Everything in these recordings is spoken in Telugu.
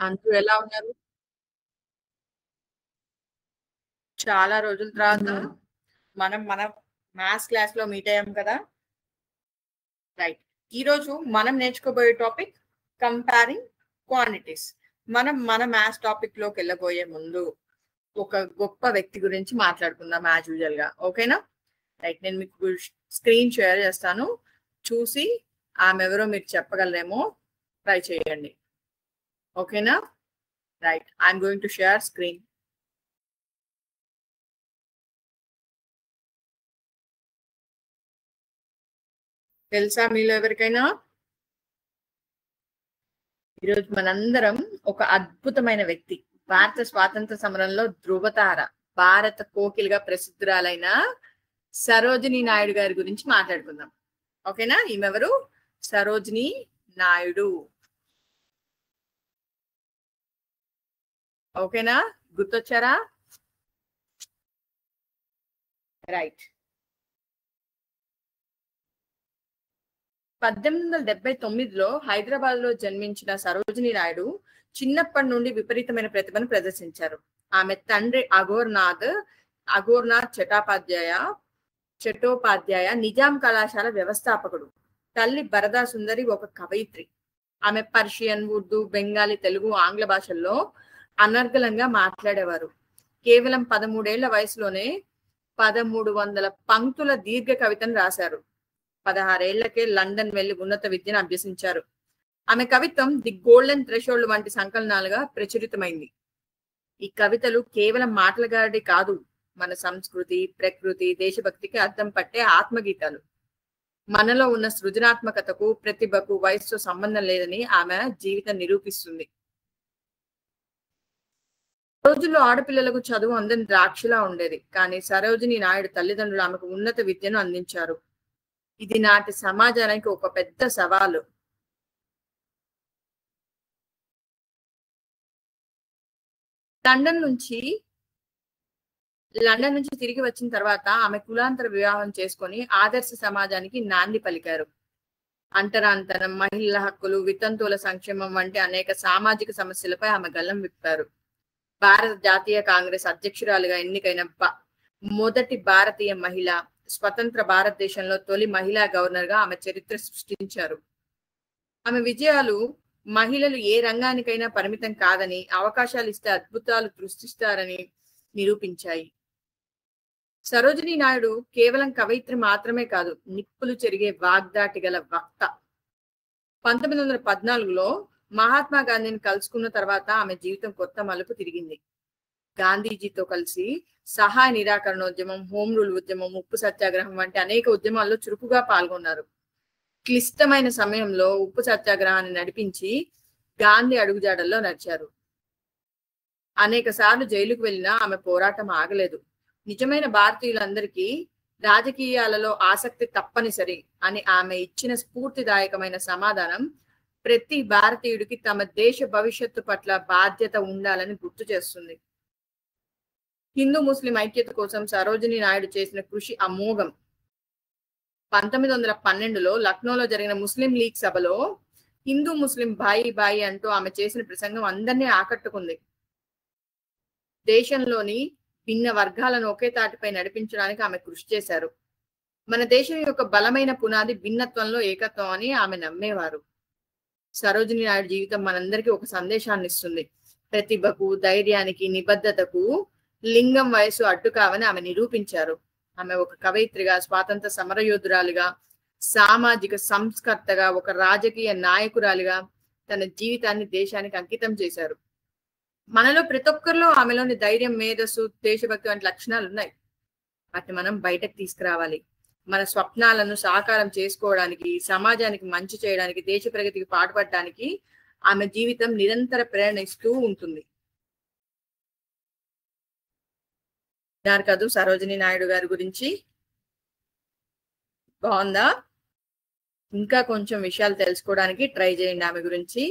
అందరూ ఎలా ఉన్నారు? చాలా రోజుల తర్వాత మన మ్యాథ్స్ క్లాస్‌లో మీట్ అయ్యాం కదా! రైట్. ఈరోజు మనం నేర్చుకోబోయే టాపిక్ కంపేరింగ్ క్వాంటిటీస్. మన మ్యాథ్స్ టాపిక్‌లోకెళ్ళబోయే ముందు ఒక గొప్ప వ్యక్తి గురించి మాట్లాడుకుందాం యాజ్ యూజువల్‌గా. ఓకేనా? రైట్. నేను మీకు స్క్రీన్ షేర్ చేస్తాను. చూసి ఆమెవరో మీరు చెప్పగలరేమో ట్రై చేయండి. ఓకేనా? Right. I'm going to share screen. తెలుసా మీలో ఎవరికైనా? ఈరోజు మనందరం ఒక అద్భుతమైన వ్యక్తి. భారత స్వాతంత్ర సమరంలో ధృవతార, భారత కోకిలగా ప్రసిద్ధురాలైన సరోజినీ నాయుడు గారి గురించి మాట్లాడుకుందాం. ఓకేనా? ఈమెవరు? సరోజినీ నాయుడు. ఓకేనా? గుర్తొచ్చారా? రైట్. 1879లో హైదరాబాద్ లో జన్మించిన సరోజినీ నాయుడు చిన్నప్పటి నుండి విపరీతమైన ప్రతిభను ప్రదర్శించారు. ఆమె తండ్రి అఘోర్నాథ్ చటోపాధ్యాయ నిజాం కళాశాల వ్యవస్థాపకుడు. తల్లి బరదా సుందరి ఒక కవయిత్రి. ఆమె పర్షియన్, ఉర్దూ, బెంగాలీ, తెలుగు, ఆంగ్ల భాషల్లో అనర్గళంగా మాట్లాడేవారు. కేవలం 13 ఏళ్ల వయసులోనే 1300 పంక్తుల దీర్ఘ కవితను రాశారు. 16 ఏళ్లకే లండన్ వెళ్లి ఉన్నత విద్యను అభ్యసించారు. ఆమె కవిత్వం ది గోల్డెన్ థ్రెషోల్డ్ వంటి సంకలనాలుగా ప్రచురితమైంది. ఈ కవితలు కేవలం మాటలగాడి కాదు, మన సంస్కృతి, ప్రకృతి, దేశభక్తికి అర్థం పట్టే ఆత్మగీతాలు. మనలో ఉన్న సృజనాత్మకతకు, ప్రతిభకు వయస్సుతో సంబంధం లేదని ఆమె జీవితం నిరూపిస్తుంది. రోజుల్లో ఆడపిల్లలకు చదువు అందని ద్రాక్షలా ఉండేది. కానీ సరోజినీ నాయుడు తల్లిదండ్రులు ఆమెకు ఉన్నత విద్యను అందించారు. ఇది నాటి సమాజానికి ఒక పెద్ద సవాలు. లండన్ నుంచి తిరిగి వచ్చిన తర్వాత ఆమె కులాంతర వివాహం చేసుకొని ఆదర్శ సమాజానికి నాంది పలికారు. అంటరాంతరం, మహిళల హక్కులు, వితంతువుల సంక్షేమం వంటి అనేక సామాజిక సమస్యలపై ఆమె గళం విప్పారు. భారత జాతీయ కాంగ్రెస్ అధ్యక్షురాలుగా ఎన్నికైన మొదటి భారతీయ మహిళ, స్వతంత్ర భారతదేశంలో తొలి మహిళా గవర్నర్ గా ఆమె చరిత్ర సృష్టించారు. ఆమె విజయాలు మహిళలు ఏ రంగానికైనా పరిమితం కాదని, అవకాశాలు ఇస్తే అద్భుతాలు సృష్టిస్తారని నిరూపించాయి. సరోజినీ నాయుడు కేవలం కవయిత్రి మాత్రమే కాదు, నిప్పులు చెరిగే వాగ్దాటి గల వక్త. 1914లో మహాత్మా గాంధీని కలుసుకున్న తర్వాత ఆమె జీవితం కొత్త మలుపు తిరిగింది. గాంధీజీతో కలిసి సహాయ నిరాకరణోద్యమం, హోం రూల్ ఉద్యమం, ఉప్పు సత్యాగ్రహం వంటి అనేక ఉద్యమాల్లో చురుకుగా పాల్గొన్నారు. క్లిష్టమైన సమయంలో ఉప్పు సత్యాగ్రహాన్ని నడిపించి గాంధీ అడుగుజాడల్లో నడిచారు. అనేక సార్లు జైలుకు వెళ్ళినా ఆమె పోరాటం ఆగలేదు. నిజమైన భారతీయులందరికీ రాజకీయాలలో ఆసక్తి తప్పనిసరి అని ఆమె ఇచ్చిన స్ఫూర్తిదాయకమైన సమాధానం ప్రతి భారతీయుడికి తమ దేశ భవిష్యత్తు పట్ల బాధ్యత ఉండాలని గుర్తు చేస్తుంది. హిందూ ముస్లిం ఐక్యత కోసం సరోజినీ నాయుడు చేసిన కృషి అమోఘం. 1912లో లక్నోలో జరిగిన ముస్లిం లీగ్ సభలో హిందూ ముస్లిం భాయి భాయి అంటూ ఆమె చేసిన ప్రసంగం అందరినీ ఆకట్టుకుంది. దేశంలోని భిన్న వర్గాలను ఒకే తాటిపై నడిపించడానికి ఆమె కృషి చేశారు. మన దేశం యొక్క బలమైన పునాది భిన్నత్వంలో ఏకత్వం అని ఆమె నమ్మేవారు. సరోజినీ నాయుడు జీవితం మనందరికీ ఒక సందేశాన్ని ఇస్తుంది. ప్రతిభకు, ధైర్యానికి, నిబద్ధతకు లింగం, వయసు అడ్డు కావని ఆమె నిరూపించారు. ఆమె ఒక కవయిత్రిగా, స్వాతంత్ర సమరయోధురాలుగా, సామాజిక సంస్కర్తగా, ఒక రాజకీయ నాయకురాలిగా తన జీవితాన్ని దేశానికి అంకితం చేశారు. మనలో ప్రతి ఒక్కరిలో ఆమెలోని ధైర్యం, మేధస్సు, దేశభక్తి వంటి లక్షణాలు ఉన్నాయి. వాటిని మనం బయటకు తీసుకురావాలి. మన స్వప్నాలను సాకారం చేసుకోవడానికి, సమాజానికి మంచి చేయడానికి, దేశ ప్రగతికి పాటుపడడానికి ఆమె జీవితం నిరంతర ప్రేరణ ఇస్తూ ఉంటుంది. కాదు సరోజినీ నాయుడు గారి గురించి బాగుందా? ఇంకా కొంచెం విషయాలు తెలుసుకోవడానికి ట్రై చేయండి ఆమె గురించి.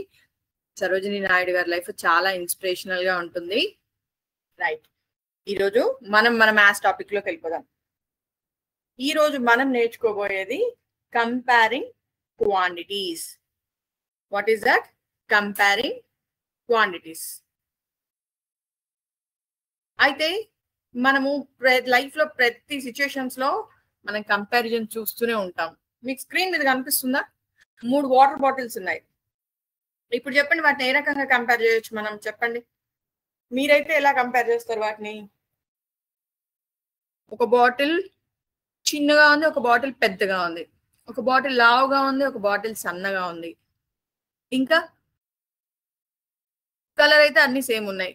సరోజినీ నాయుడు గారి లైఫ్ చాలా ఇన్స్పిరేషనల్ గా ఉంటుంది. రైట్. ఈరోజు మన మ్యాథ్స్ టాపిక్ లోకి వెళ్ళిపోదాం. ఈ రోజు మనం నేర్చుకోబోయేది comparing quantities. What is that? Comparing quantities. అయితే మనము లైఫ్ లో ప్రతి సిచ్యుయేషన్స్ లో మనం కంపారిజన్ చూస్తూనే ఉంటాం. మీకు స్క్రీన్ మీద కనిపిస్తుందా? 3 వాటర్ బాటిల్స్ ఉన్నాయి. ఇప్పుడు చెప్పండి వాటిని ఏ రకంగా కంపేర్ చేయొచ్చు మనం? చెప్పండి, మీరైతే ఎలా కంపేర్ చేస్తారు వాటిని? ఒక బాటిల్ చిన్నగా ఉంది, ఒక బాటిల్ పెద్దగా ఉంది, ఒక బాటిల్ లావుగా ఉంది, ఒక బాటిల్ సన్నగా ఉంది, ఇంకా కలర్ అయితే అన్ని సేమ్ ఉన్నాయి.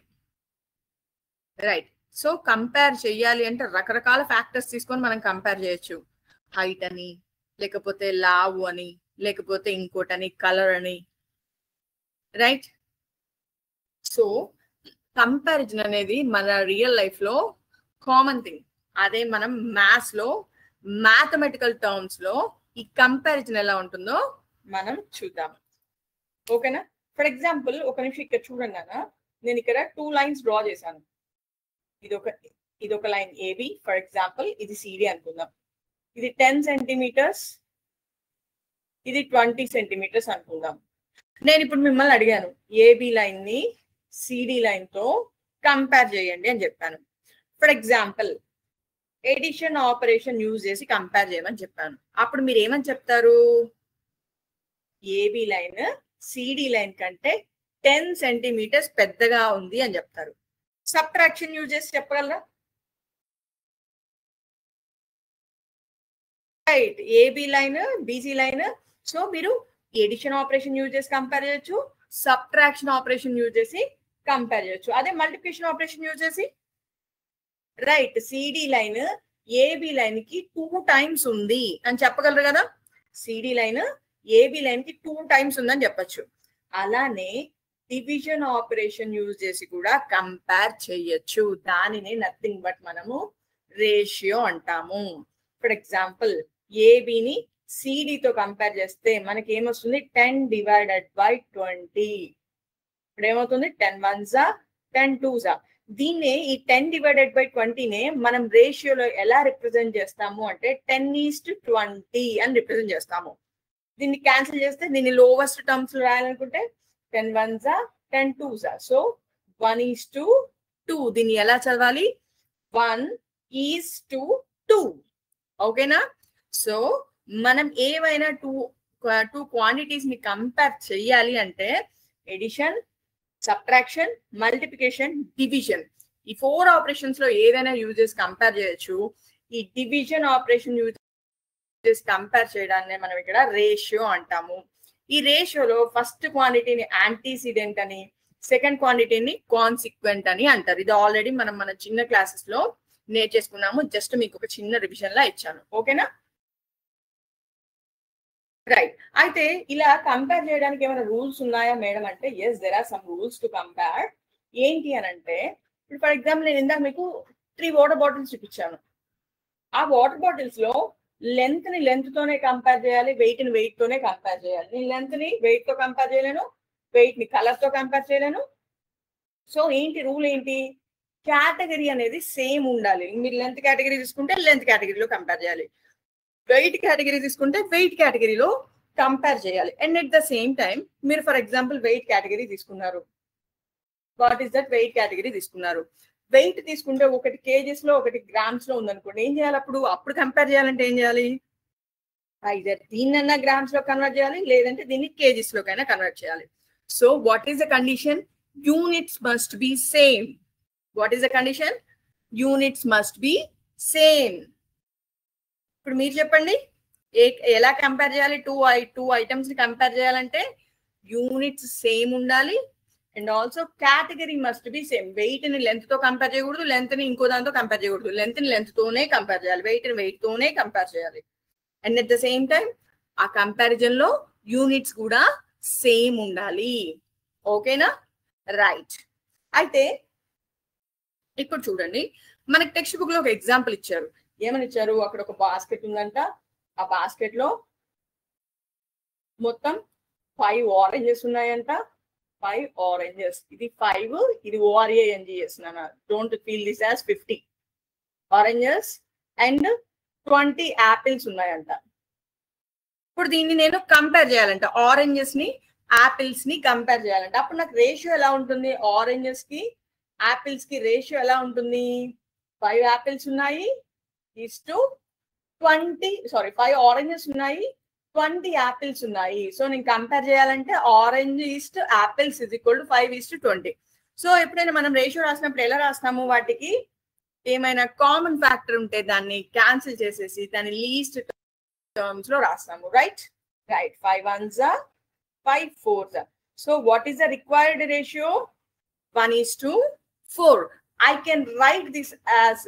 రైట్. సో కంపేర్ చెయ్యాలి అంటే రకరకాల ఫ్యాక్టర్స్ తీసుకొని మనం కంపేర్ చేయొచ్చు. హైట్ అని, లేకపోతే లావు అని, లేకపోతే ఇంకోటని, కలర్ అని. రైట్. సో కంపారిజన్ అనేది మన రియల్ లైఫ్ లో కామన్ థింగ్. అదే మనం మ్యాథ్స్ లో, మ్యాథమెటికల్ టర్మ్స్ లో ఈ కంపారిజన్ ఎలా ఉంటుందో మనం చూద్దాం. ఓకేనా? ఫర్ ఎగ్జాంపుల్ ఒక నిమిషం ఇక్కడ చూడండి అన్న, నేను ఇక్కడ 2 లైన్స్ డ్రా చేశాను. ఇదొక లైన్ ఏబి, ఫర్ ఎగ్జాంపుల్ ఇది సిడి అనుకుందాం. ఇది 10 సెంటీమీటర్స్, ఇది 20 సెంటీమీటర్స్ అనుకుందాం. నేను ఇప్పుడు మిమ్మల్ని అడిగాను ఏబి లైన్ ని సిడి లైన్ తో కంపేర్ చేయండి అని చెప్పాను. For example edition operation use చేసి కంపేర్ చేయమని చెప్పాను. అప్పుడు మీరు ఏమని చెప్తారు? ఏబి లైన్ సిడి లైన్ కంటే 10 సెంటీమీటర్స్ పెద్దగా ఉంది అని చెప్తారు. సబ్ట్రాక్షన్ యూజ్ చేసి చెప్పగలరా? Right. AB line BC line, so మీరు ఎడిషన్ ఆపరేషన్ యూజ్ చేసి కంపేర్ చేయొచ్చు, సబ్ట్రాక్షన్ ఆపరేషన్ యూజ్ చేసి కంపేర్ చేయొచ్చు. అదే మల్టిప్లికేషన్ ఆపరేషన్ యూజ్ చేసి, right, CD line AB line కి 2 టైమ్స్ ఉంది అని చెప్పగలరు కదా. సిడి లైన్ ఏబి లైన్ కి 2 టైమ్స్ ఉందని చెప్పొచ్చు. అలానే డివిజన్ ఆపరేషన్ యూజ్ చేసి కూడా కంపేర్ చేయొచ్చు. దానినే నథింగ్ బట్ మనము రేషియో అంటాము. ఫర్ ఎగ్జాంపుల్ ఏబిని సిడితో కంపేర్ చేస్తే మనకి ఏమొస్తుంది? 10 డివైడెడ్ బై 20. ఇప్పుడు ఏమవుతుంది? 10 1s 10 2s. దీన్నే ఈ 10 డివైడెడ్ బై 20నే మనం రేషియోలో ఎలా రిప్రజెంట్ చేస్తాము అంటే 10:20 అని రిప్రజెంట్ చేస్తాము. దీన్ని క్యాన్సిల్ చేస్తే దీన్ని లోవెస్ట్ టర్మ్స్ లో రాయాలనుకుంటే 10 1s 10 2s. సో 1:2. దీన్ని ఎలా చదవాలి? 1:2. ఓకేనా? సో మనం ఏవైనా టూ క్వాంటిటీస్ ని కంపేర్ చెయ్యాలి అంటే ఎడిషన్, సబ్ట్రాక్షన్, మల్టిప్లికేషన్, డివిజన్, ఈ 4 ఆపరేషన్స్ లో ఏదైనా యూజ్ చేసి కంపేర్ చేయొచ్చు. ఈ డివిజన్ ఆపరేషన్ యూజ్ చేసి కంపేర్ చేయడాన్ని మనం ఇక్కడ రేషియో అంటాము. ఈ రేషియోలో ఫస్ట్ క్వాంటిటీని యాంటీసిడెంట్ అని, సెకండ్ క్వాంటిటీని కాన్సిక్వెంట్ అని అంటారు. ఇది ఆల్రెడీ మనం మన చిన్న క్లాసెస్ లో నేర్చేసుకున్నాము. జస్ట్ మీకు ఒక చిన్న రివిజన్ లా ఇచ్చాను. ఓకేనా? రైట్. అయితే ఇలా కంపేర్ చేయడానికి ఏమైనా రూల్స్ ఉన్నాయా మేడం అంటే yes, there are some rules to compare. ఏంటి అని అంటే, ఇప్పుడు ఫర్ ఎగ్జాంపుల్ నేను ఇందాక మీకు 3 వాటర్ బాటిల్స్ చూపించాను. ఆ వాటర్ బాటిల్స్ లో లెంత్ ని లెంత్ తోనే కంపేర్ చేయాలి, వెయిట్ ని వెయిట్ తోనే కంపేర్ చేయాలి. నేను లెంత్ ని వెయిట్ తో కంపేర్ చేయలేను, వెయిట్ ని కలర్ తో కంపేర్ చేయలేను. సో ఏంటి రూల్ ఏంటి? కేటగిరీ అనేది సేమ్ ఉండాలి. మీరు లెంత్ కేటగిరీ తీసుకుంటే లెంత్ కేటగిరీలో కంపేర్ చేయాలి, వెయిట్ కేటగిరీ తీసుకుంటే వెయిట్ కేటగిరీలో కంపేర్ చేయాలి. And at the same time మీరు ఫర్ ఎగ్జాంపుల్ వెయిట్ కేటగిరీ తీసుకున్నారు. What is that? Weight category తీసుకున్నారు. వెయిట్ తీసుకుంటే ఒకటి కేజీస్ లో, ఒకటి గ్రామ్స్ లో ఉందనుకోండి, ఏం చేయాలి? అప్పుడు కంపేర్ చేయాలంటే ఏం చేయాలి? ఐదర్ దీన్నన్నా గ్రామ్స్ లో కన్వర్ట్ చేయాలి, లేదంటే దీన్ని కేజీస్ లోకైనా కన్వర్ట్ చేయాలి. So what is the condition? Units must be same. What is the condition? Units must be same. ఇప్పుడు మీరు చెప్పండి ఎలా కంపేర్ చేయాలి? టూ ఐటమ్స్ ని కంపేర్ చేయాలంటే యూనిట్స్ సేమ్ ఉండాలి and also category must be same. Weight ని లెంత్ తో కంపేర్ చేయకూడదు, లెంత్ ని ఇంకో దాంతో కంపేర్ చేయకూడదు. లెంత్ ని లెంత్ తోనే కంపేర్ చేయాలి, వెయిట్ ని వెయిట్ తోనే కంపేర్ చేయాలి. And at the same time ఆ కంపారిజన్ లో యూనిట్స్ కూడా సేమ్ ఉండాలి. ఓకేనా? రైట్. అయితే ఇప్పుడు చూడండి, మనకి టెక్స్ట్ బుక్ లో ఒక ఎగ్జాంపుల్ ఇచ్చారు. ఏమని ఇచ్చారు? అక్కడ ఒక బాస్కెట్ ఉందంట. ఆ బాస్కెట్ లో మొత్తం 5 ఆరెంజెస్ ఉన్నాయంట. 5 ఆరెంజెస్. ఇది 5, ఇది ORANG చేస్తున్నాను. Don't feel this as 50 oranges and 20 apples ఉన్నాయంట. ఇప్పుడు దీన్ని నేను కంపేర్ చేయాలంట. ఆరెంజెస్ ని యాపిల్స్ ని కంపేర్ చేయాలంటే అప్పుడు నాకు రేషియో ఎలా ఉంటుంది? ఆరెంజెస్ కి యాపిల్స్ కి రేషియో ఎలా ఉంటుంది? 5 యాపిల్స్ ఉన్నాయి ఈస్ టు 5 ఆరెంజెస్ ఉన్నాయి, 20 యాపిల్స్ ఉన్నాయి. సో నేను కంపేర్ చేయాలంటే orange is to apples is equal to 5:20. So ఎప్పుడైనా మనం రేషియో రాసినప్పుడు ఎలా రాస్తాము? వాటికి ఏమైనా కామన్ ఫ్యాక్టర్ ఉంటే దాన్ని క్యాన్సిల్ చేసేసి దాన్ని లీస్ట్ టర్మ్స్ లో రాస్తాము. Right. 5 1s are 5 4s are. So what is the required ratio? 1:4. I can write this as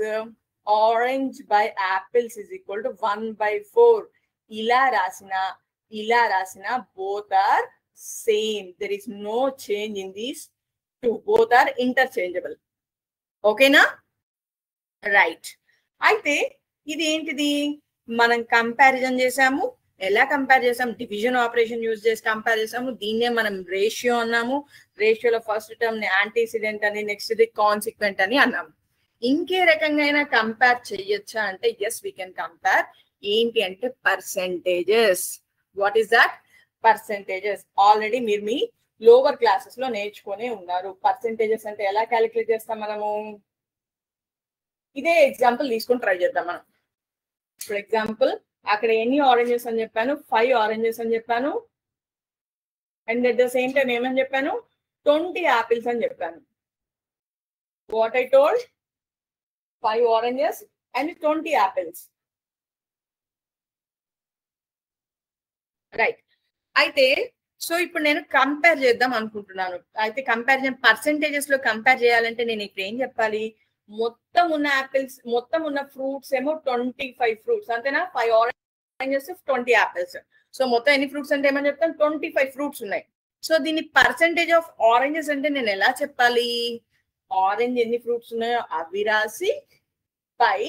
orange by apples is equal to 1/4. ఇలా రాసిన both are same. There is no change in these two. Both are interchangeable. ఓకేనా? రైట్. అయితే ఇది ఏంటిది? మనం కంపారిజన్ చేసాము. ఎలా కంపేర్ చేసాం? డివిజన్ ఆపరేషన్ యూజ్ చేసి కంపేర్ చేసాము. దీన్నే మనం రేషియో అన్నాము. రేషియోలో ఫస్ట్ టర్మ్ ని యాంటీసిడెంట్ అని, నెక్స్ట్ ది కాన్సిక్వెంట్ అని అన్నాము. ఇంకే రకంగా అయినా కంపేర్ చేయొచ్చా అంటే ఎస్ వీ కెన్ కంపేర్. ఏంటి అంటే percentages. What is that? Percentages. Already మీరు మీ లోవర్ క్లాసెస్ లో నేర్చుకునే ఉన్నారు. పర్సెంటేజెస్ అంటే ఎలా క్యాలిక్యులేట్ చేస్తాం మనము? ఇదే ఎగ్జాంపుల్ తీసుకొని ట్రై చేద్దాం మనం. ఫర్ ఎగ్జాంపుల్ అక్కడ ఎన్ని ఆరెంజెస్ అని చెప్పాను? 5 ఆరెంజెస్ అని చెప్పాను. And at the same time ఏమని చెప్పాను? 20 యాపిల్స్ అని చెప్పాను. What I told? 5 oranges and 20 apples. Right. అయితే సో ఇప్పుడు నేను కంపేర్ చేద్దాం అనుకుంటున్నాను. అయితే కంపారిజన్ పర్సెంటేజెస్ లో కంపేర్ చేయాలంటే నేను ఇప్పుడు ఏం చెప్పాలి? మొత్తం ఉన్న యాపిల్స్, మొత్తం ఉన్న ఫ్రూట్స్ ఏమో 25 ఫ్రూట్స్ అంతేనా? 5 ఆరెంజెస్ 20 యాపిల్స్. సో మొత్తం ఎన్ని ఫ్రూట్స్ అంటే ఏమని చెప్తాను? 25 ఫ్రూట్స్ ఉన్నాయి. సో దీన్ని పర్సెంటేజ్ ఆఫ్ ఆరెంజెస్ అంటే నేను ఎలా చెప్పాలి? ఆరెంజ్ ఎన్ని ఫ్రూట్స్ ఉన్నాయో అవి రాసి by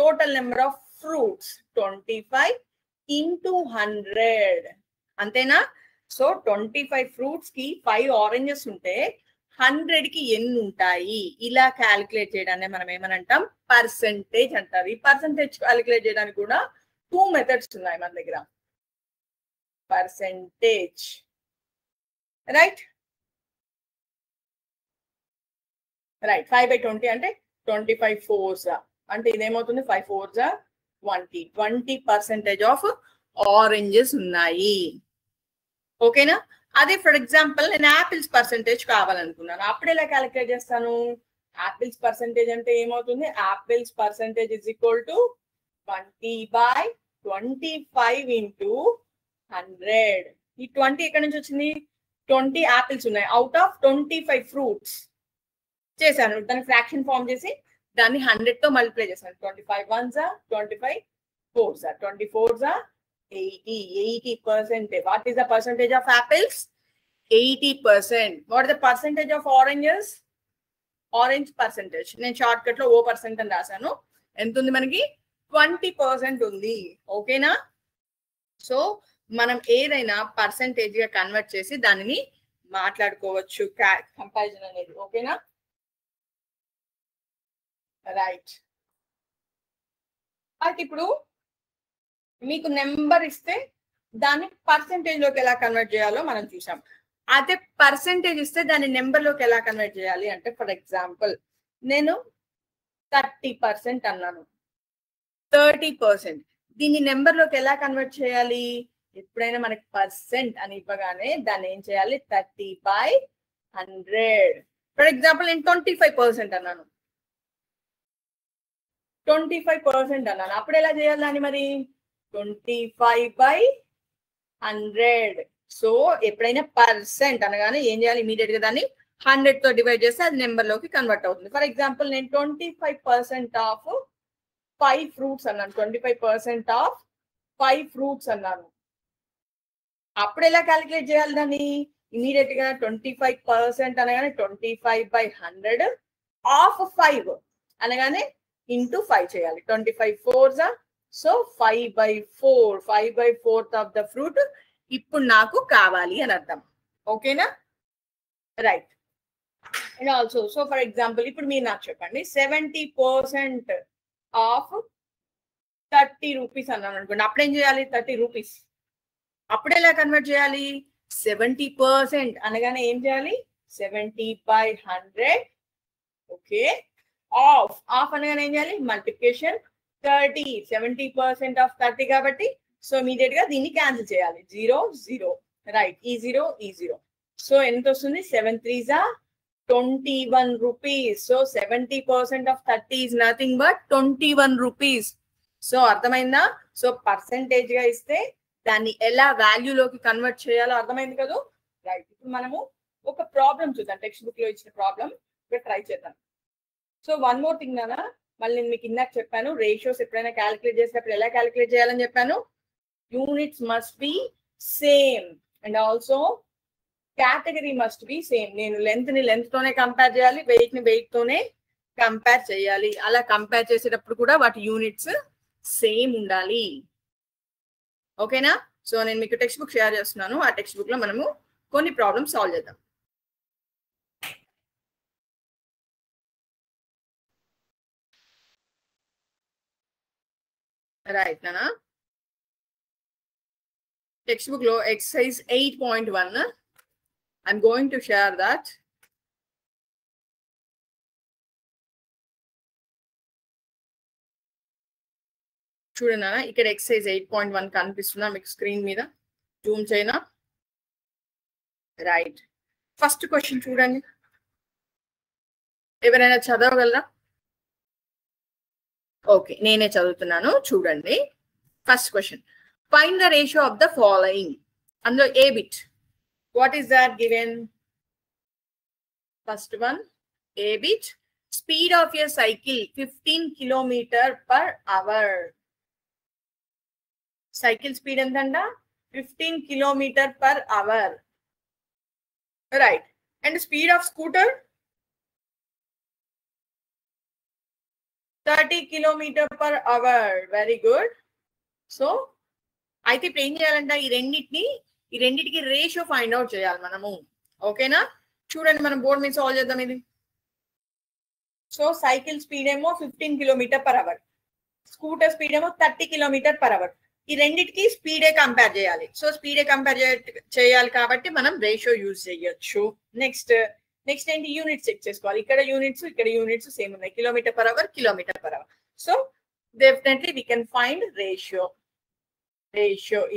total number of fruits 25 into 100. అంతేనా? సో 25 ఫ్రూట్స్ కి 5 ఆరెంజెస్ ఉంటే 100 కి ఎన్ని ఉంటాయి? ఇలా క్యాలిక్యులేట్ చేయడాన్ని మనం ఏమనంటాం? పర్సెంటేజ్ అంటారు. ఈ పర్సెంటేజ్ క్యాలిక్యులేట్ చేయడానికి కూడా 2 మెథడ్స్ ఉన్నాయి మన దగ్గర. పర్సెంటేజ్. రైట్. 5 by 20 అంటే 25 4s అంటే ఇదేమవుతుంది? 5 4s 20% ఆఫ్ ఆరెంజెస్ ఉన్నాయి. ఓకేనా? అదే ఫర్ ఎగ్జాంపుల్ నేను యాపిల్స్ పర్సెంటేజ్ కావాలనుకున్నాను. అప్పుడు ఎలా క్యాలిక్యులేట్ చేస్తాను? యాపిల్స్ పర్సెంటేజ్ అంటే ఏమవుతుంది? Apples percentage is equal to 20/25 into 100. ఈ 20 ఎక్కడి నుంచి వచ్చింది? 20 యాపిల్స్ ఉన్నాయి అవుట్ ఆఫ్ 25 ఫ్రూట్స్. చేశాను దాన్ని ఫ్రాక్షన్ ఫామ్ చేసి దాన్ని 100 తో మల్టిప్లై చేశాను. 25 1s 25 4s 24s 80%. What is the percentage of apples? 80%. What is the percentage of oranges? Orange percentage. నేను షార్ట్ కట్ లో O% అని రాశాను. ఎంత ఉంది మనకి? 20% ఉంది. ఓకేనా? సో మనం ఏదైనా పర్సెంటేజ్ గా కన్వర్ట్ చేసి దానిని మాట్లాడుకోవచ్చు కంపారిజన్ అనేది. ఓకేనా? రైట్. అయితే ఇప్పుడు మీకు నెంబర్ ఇస్తే దాన్ని పర్సెంటేజ్ లోకి ఎలా కన్వర్ట్ చేయాలో మనం చూసాం. అదే పర్సెంటేజ్ ఇస్తే దాన్ని నెంబర్ లోకి ఎలా కన్వర్ట్ చేయాలి అంటే ఫర్ ఎగ్జాంపుల్ నేను 30% అన్నాను. 30%. దీన్ని నెంబర్ లోకి ఎలా కన్వర్ట్ చేయాలి? ఎప్పుడైనా మనకి పర్సెంట్ అని ఇవ్వగానే దాన్ని ఏం చేయాలి? 30/100. ఫర్ ఎగ్జాంపుల్ నేను 25% అన్నాను. 25% అన్నాను. అప్పుడు ఎలా చేయాలి దాన్ని మరి? 25/100. సో ఎప్పుడైనా పర్సెంట్ అనగానే ఏం చేయాలి? ఇమీడియట్ గా దాన్ని 100 తో డివైడ్ చేస్తే అది నెంబర్ లోకి కన్వర్ట్ అవుతుంది. ఫర్ ఎగ్జాంపుల్ నేను 25% ఆఫ్ 5 ఫ్రూట్స్ అన్నాను. 25% ఆఫ్ 5 ఫ్రూట్స్ అన్నాను. అప్పుడు ఎలా క్యాలిక్యులేట్ చేయాలి దాన్ని? ఇమీడియట్ గా 25% అనగానే 25/100 ఆఫ్ 5 అనగానే ఇంటూ 5 చేయాలి. 25 4s. So 5/4. 5/4 of the fruit ఇప్పుడు నాకు కావాలి అని అర్థం. ఓకేనా? Right. And also so for example ఇప్పుడు మీరు నాకు చెప్పండి 70% ఆఫ్ 30 రూపీస్ అన్నాను అనుకోండి. అప్పుడు ఏం చేయాలి? 30 రూపీస్. అప్పుడు ఎలా కన్వర్ట్ చేయాలి? 70% అనగానే ఏం చేయాలి? 70/100. ఓకే, ఆఫ్ అనగానే ఏం చేయాలి? మల్టిప్లికేషన్ 30. 70% ఆఫ్ 30 కాబట్టి సో ఇమీడియట్ గా దీన్ని క్యాన్సిల్ చేయాలి. 0 0, రైట్. ఈ 0. సో ఎంత వస్తుంది? 7 3s are 21 rupees. So 70% of 30 is nothing but 21 rupees. So అర్థమైందా? సో పర్సెంటేజ్ గా ఇస్తే దాన్ని ఎలా వాల్యూలోకి కన్వర్ట్ చేయాలో అర్థమైంది కదా, రైట్. ఇప్పుడు మనము ఒక ప్రాబ్లం చూద్దాం, టెక్స్ట్ బుక్ లో ఇచ్చిన ప్రాబ్లం ఇక్కడ ట్రై చేద్దాం. సో వన్ మోర్ థింగ్ నానా, మళ్ళీ నేను మీకు ఇందాక చెప్పాను రేషియోస్ ఎప్పుడైనా క్యాలిక్యులేట్ చేసేటప్పుడు ఎలా క్యాలిక్యులేట్ చేయాలని చెప్పాను. Units must be same and also category must be same. నేను లెంత్ ని లెంత్ తోనే కంపేర్ చేయాలి, వెయిట్ ని వెయిట్ తోనే కంపేర్ చేయాలి. అలా కంపేర్ చేసేటప్పుడు కూడా వాటి యూనిట్స్ సేమ్ ఉండాలి. ఓకేనా? సో నేను మీకు టెక్స్ట్ బుక్ షేర్ చేస్తున్నాను. ఆ టెక్స్ట్ బుక్ లో మనము కొన్ని ప్రాబ్లమ్స్ సాల్వ్ చేద్దాం. రైట్ నానా, టెక్స్ట్ బుక్ లో exercise 8.1 I'm going to share that. చూడనా, ఇక్కడ ఎక్సర్సైజ్ 8.1 కనిపిస్తుందా మీకు స్క్రీన్ మీద? జూమ్ చేయనా? రైట్. ఫస్ట్ క్వశ్చన్ చూడండి, ఎవరైనా చదవగలరా? ఓకే, నేనే చదువుతున్నాను, చూడండి. First question, find the ratio of the following. అందులో ఏ bit, what is that given? First one, a bit. Speed of a cycle 15 km/h. Cycle speed entanda? 15 km/h. Right. And speed of scooter? 30 km/h. Very good. So, అయితే ఇప్పుడు ఏం చేయాలంట? ఈ రెండింటికి రేషియో ఫైండ్ అవుట్ చేయాలి మనము. ఓకేనా? చూడండి, మనం బోర్డు మీద సాల్వ్ చేద్దాం ఇది. సో సైకిల్ స్పీడ్ ఏమో 15 km/h, స్కూటర్ స్పీడ్ ఏమో 30 km/h. ఈ రెండింటికి స్పీడే కంపేర్ చేయాలి. సో స్పీడే కంపేర్ చేయాలి కాబట్టి మనం రేషియో యూజ్ చేయొచ్చు. నెక్స్ట్ ఏంటి? యూనిట్స్ చెక్ చేసుకోవాలి. ఇక్కడ యూనిట్స్ సేమ్ ఉన్నాయి, km/h. So definitely we can find ratio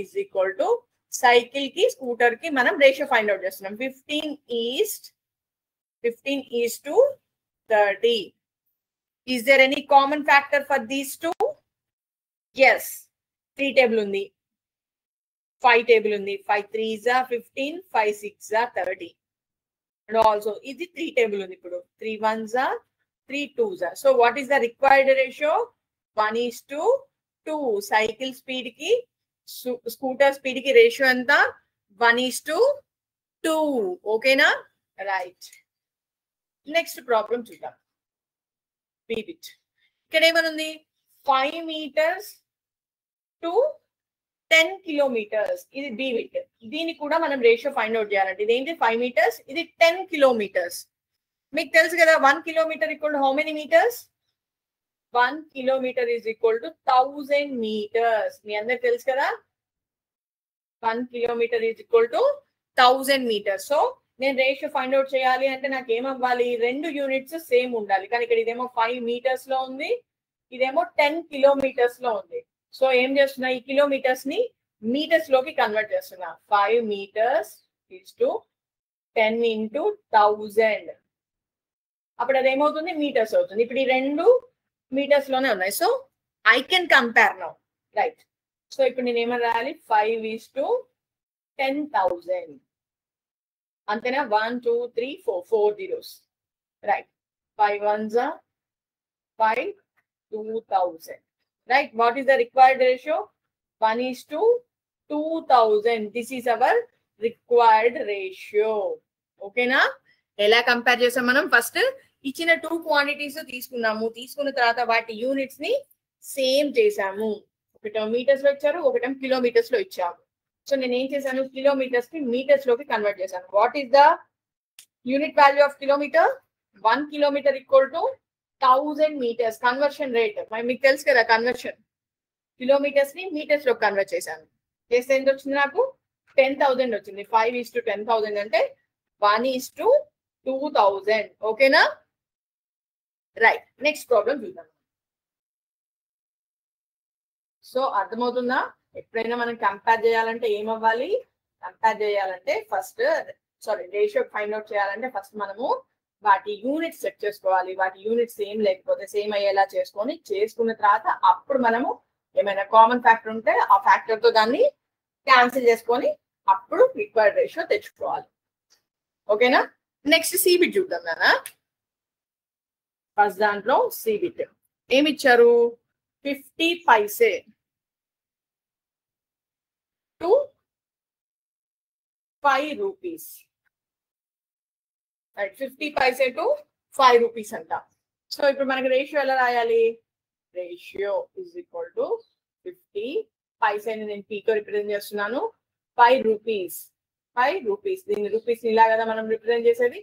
is equal to cycle కి స్కూటర్ కి మనం రేషియో ఫైండ్ అవుట్ చేస్తున్నాం. 15 is to 30. Is there any common factor for these two? Yes. 3 table ఉంది, 5 table ఉంది. 5 3s are 15, 5 6s are 30. And also ఇది 3 table ఉంది. ఇప్పుడు 3 1s are 3 2s are. So what is the required ratio? 1:2. Cycle speed కి స్కూటర్ స్పీడ్ కి రేషియో ఎంత? 1:2. ఓకేనా? రైట్. నెక్స్ట్ ప్రాబ్లం చూద్దాం. బీబిట్ ఇక్కడ ఏమనుంది? 5 meters to 10 kilometers. ఇది బీబిట్. దీనికి కూడా మనం రేషియో ఫైండ్ అవుట్ చేయాలంటే ఇదేంటి? 5 meters, ఇది 10 kilometers. మీకు తెలుసు కదా 1 kilometer equal to how many meters? 1 kilometer is equal to 1000 meters. మీ అందరికి తెలుసు కదా 1 kilometer is equal to 1000 meters. So నేను రేషియో ఫైండ్ అవుట్ చేయాలి అంటే నాకు ఏమవ్వాలి? 2 యూనిట్స్ సేమ్ ఉండాలి. కానీ ఇక్కడ ఇదేమో 5 meters లో ఉంది, ఇదేమో 10 kilometers లో ఉంది. సో ఏం చేస్తున్నా? ఈ కిలోమీటర్స్ ని మీటర్స్ లోకి కన్వర్ట్ చేస్తున్నా. 5 meters is to 10 into 1000. అప్పుడు అది ఏమవుతుంది? మీటర్స్ అవుతుంది. ఇప్పుడు ఈ 2 మీటర్స్ లోనే ఉన్నాయి. So I can compare now, right. So ఇప్పుడు నేను ఏమని రాయాలి? 5 is to 10,000. అంతేనా? 1 2 3 4 zeros, right. 5 1s are 5, 2000. Right? What is the required ratio? 1:2000. This is our required ratio. Okay na? ఎలా కంపేర్ చేసాం మనం? ఫస్ట్ ఇచ్చిన 2 క్వాంటిటీస్ తీసుకున్నాము, తీసుకున్న తర్వాత వాటి యూనిట్స్ ని సేమ్ చేసాము. ఒకటేమో మీటర్స్ లో ఇచ్చారు, ఒకటేమో కిలోమీటర్స్ లో ఇచ్చాము. సో నేను ఏం చేశాను? కిలోమీటర్స్ ని మీటర్స్ లోకి కన్వర్ట్ చేశాను. What is the unit value of kilometer? 1 kilometer equal to 1000 meters. Conversion rate మీకు తెలుసు కదా, కన్వర్షన్ కిలోమీటర్స్ ని మీటర్స్ లో కన్వర్ట్ చేశాను. చేస్తే ఎంత వచ్చింది నాకు? 10,000 వచ్చింది. 5:10,000 అంటే 1:2000. ఓకేనా? రైట్. నెక్స్ట్ ప్రాబ్లం చూద్దాం. సో అర్థమవుతుందా? ఎప్పుడైనా మనం కంపేర్ చేయాలంటే ఏమవ్వాలి? కంపేర్ చేయాలంటే ఫస్ట్ రేషియో ఫైండ్ అవుట్ చేయాలంటే ఫస్ట్ మనము వాటి యూనిట్స్ సెట్ చేసుకోవాలి. వాటి యూనిట్స్ సేమ్ లేకపోతే సేమ్ అయ్యేలా చేసుకున్న తర్వాత అప్పుడు మనము ఏమైనా కామన్ ఫ్యాక్టర్ ఉంటే ఆ ఫ్యాక్టర్ తో దాన్ని క్యాన్సిల్ చేసుకొని అప్పుడు రిక్వైర్డ్ రేషియో తెచ్చుకోవాలి. ఓకేనా? నెక్స్ట్ సిబిట్ చూద్దాం నాన్న. ఫస్ట్ దాంట్లో సిబిట్ ఏమి ఇచ్చారు? 50 paise to 5 rupees. Right, 50 paise to 5 rupees అంట. సో ఇప్పుడు మనకి రేషియో ఎలా రాయాలి? రేషియో ఇస్ ఈక్వల్ టు 50 పైసేని నేను పీతో రిప్రజెంట్ చేస్తున్నాను. 5 రూపీస్. 5 రూపీస్. దీన్ని రూపీస్ ఇలా కదా మనం రిప్రజెంట్ చేసేది.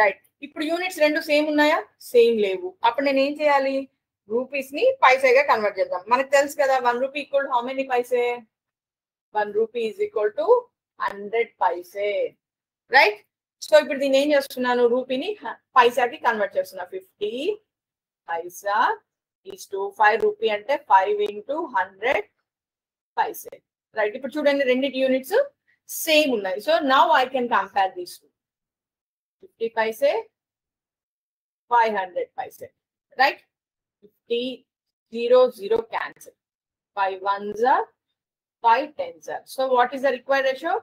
రైట్. ఇప్పుడు యూనిట్స్ రెండు సేమ్ ఉన్నాయా? సేమ్ లేవు. అప్పుడు నేను ఏం చేయాలి? రూపీస్ ని పైసేగా కన్వర్ట్ చేద్దాం. మనకు తెలుసు కదా 1 rupee equal how many paise? 1 rupee is equal to 100 paise. Right. So ఇప్పుడు దీన్ని ఏం చేస్తున్నాను? రూపీని పైసాకి కన్వర్ట్ చేస్తున్నా. 50 పైసా ఈజ్ టు 5 రూపీ అంటే 5 into 100 పైసే. రైట్. ఇప్పుడు చూడండి రెండింటి యూనిట్స్ సేమ్ ఉన్నాయి. So now I can compare these two. 50 paise 500 paise. Right. 50 0 0 cancel. 5 1s are 5 10s are. So what is the required ratio?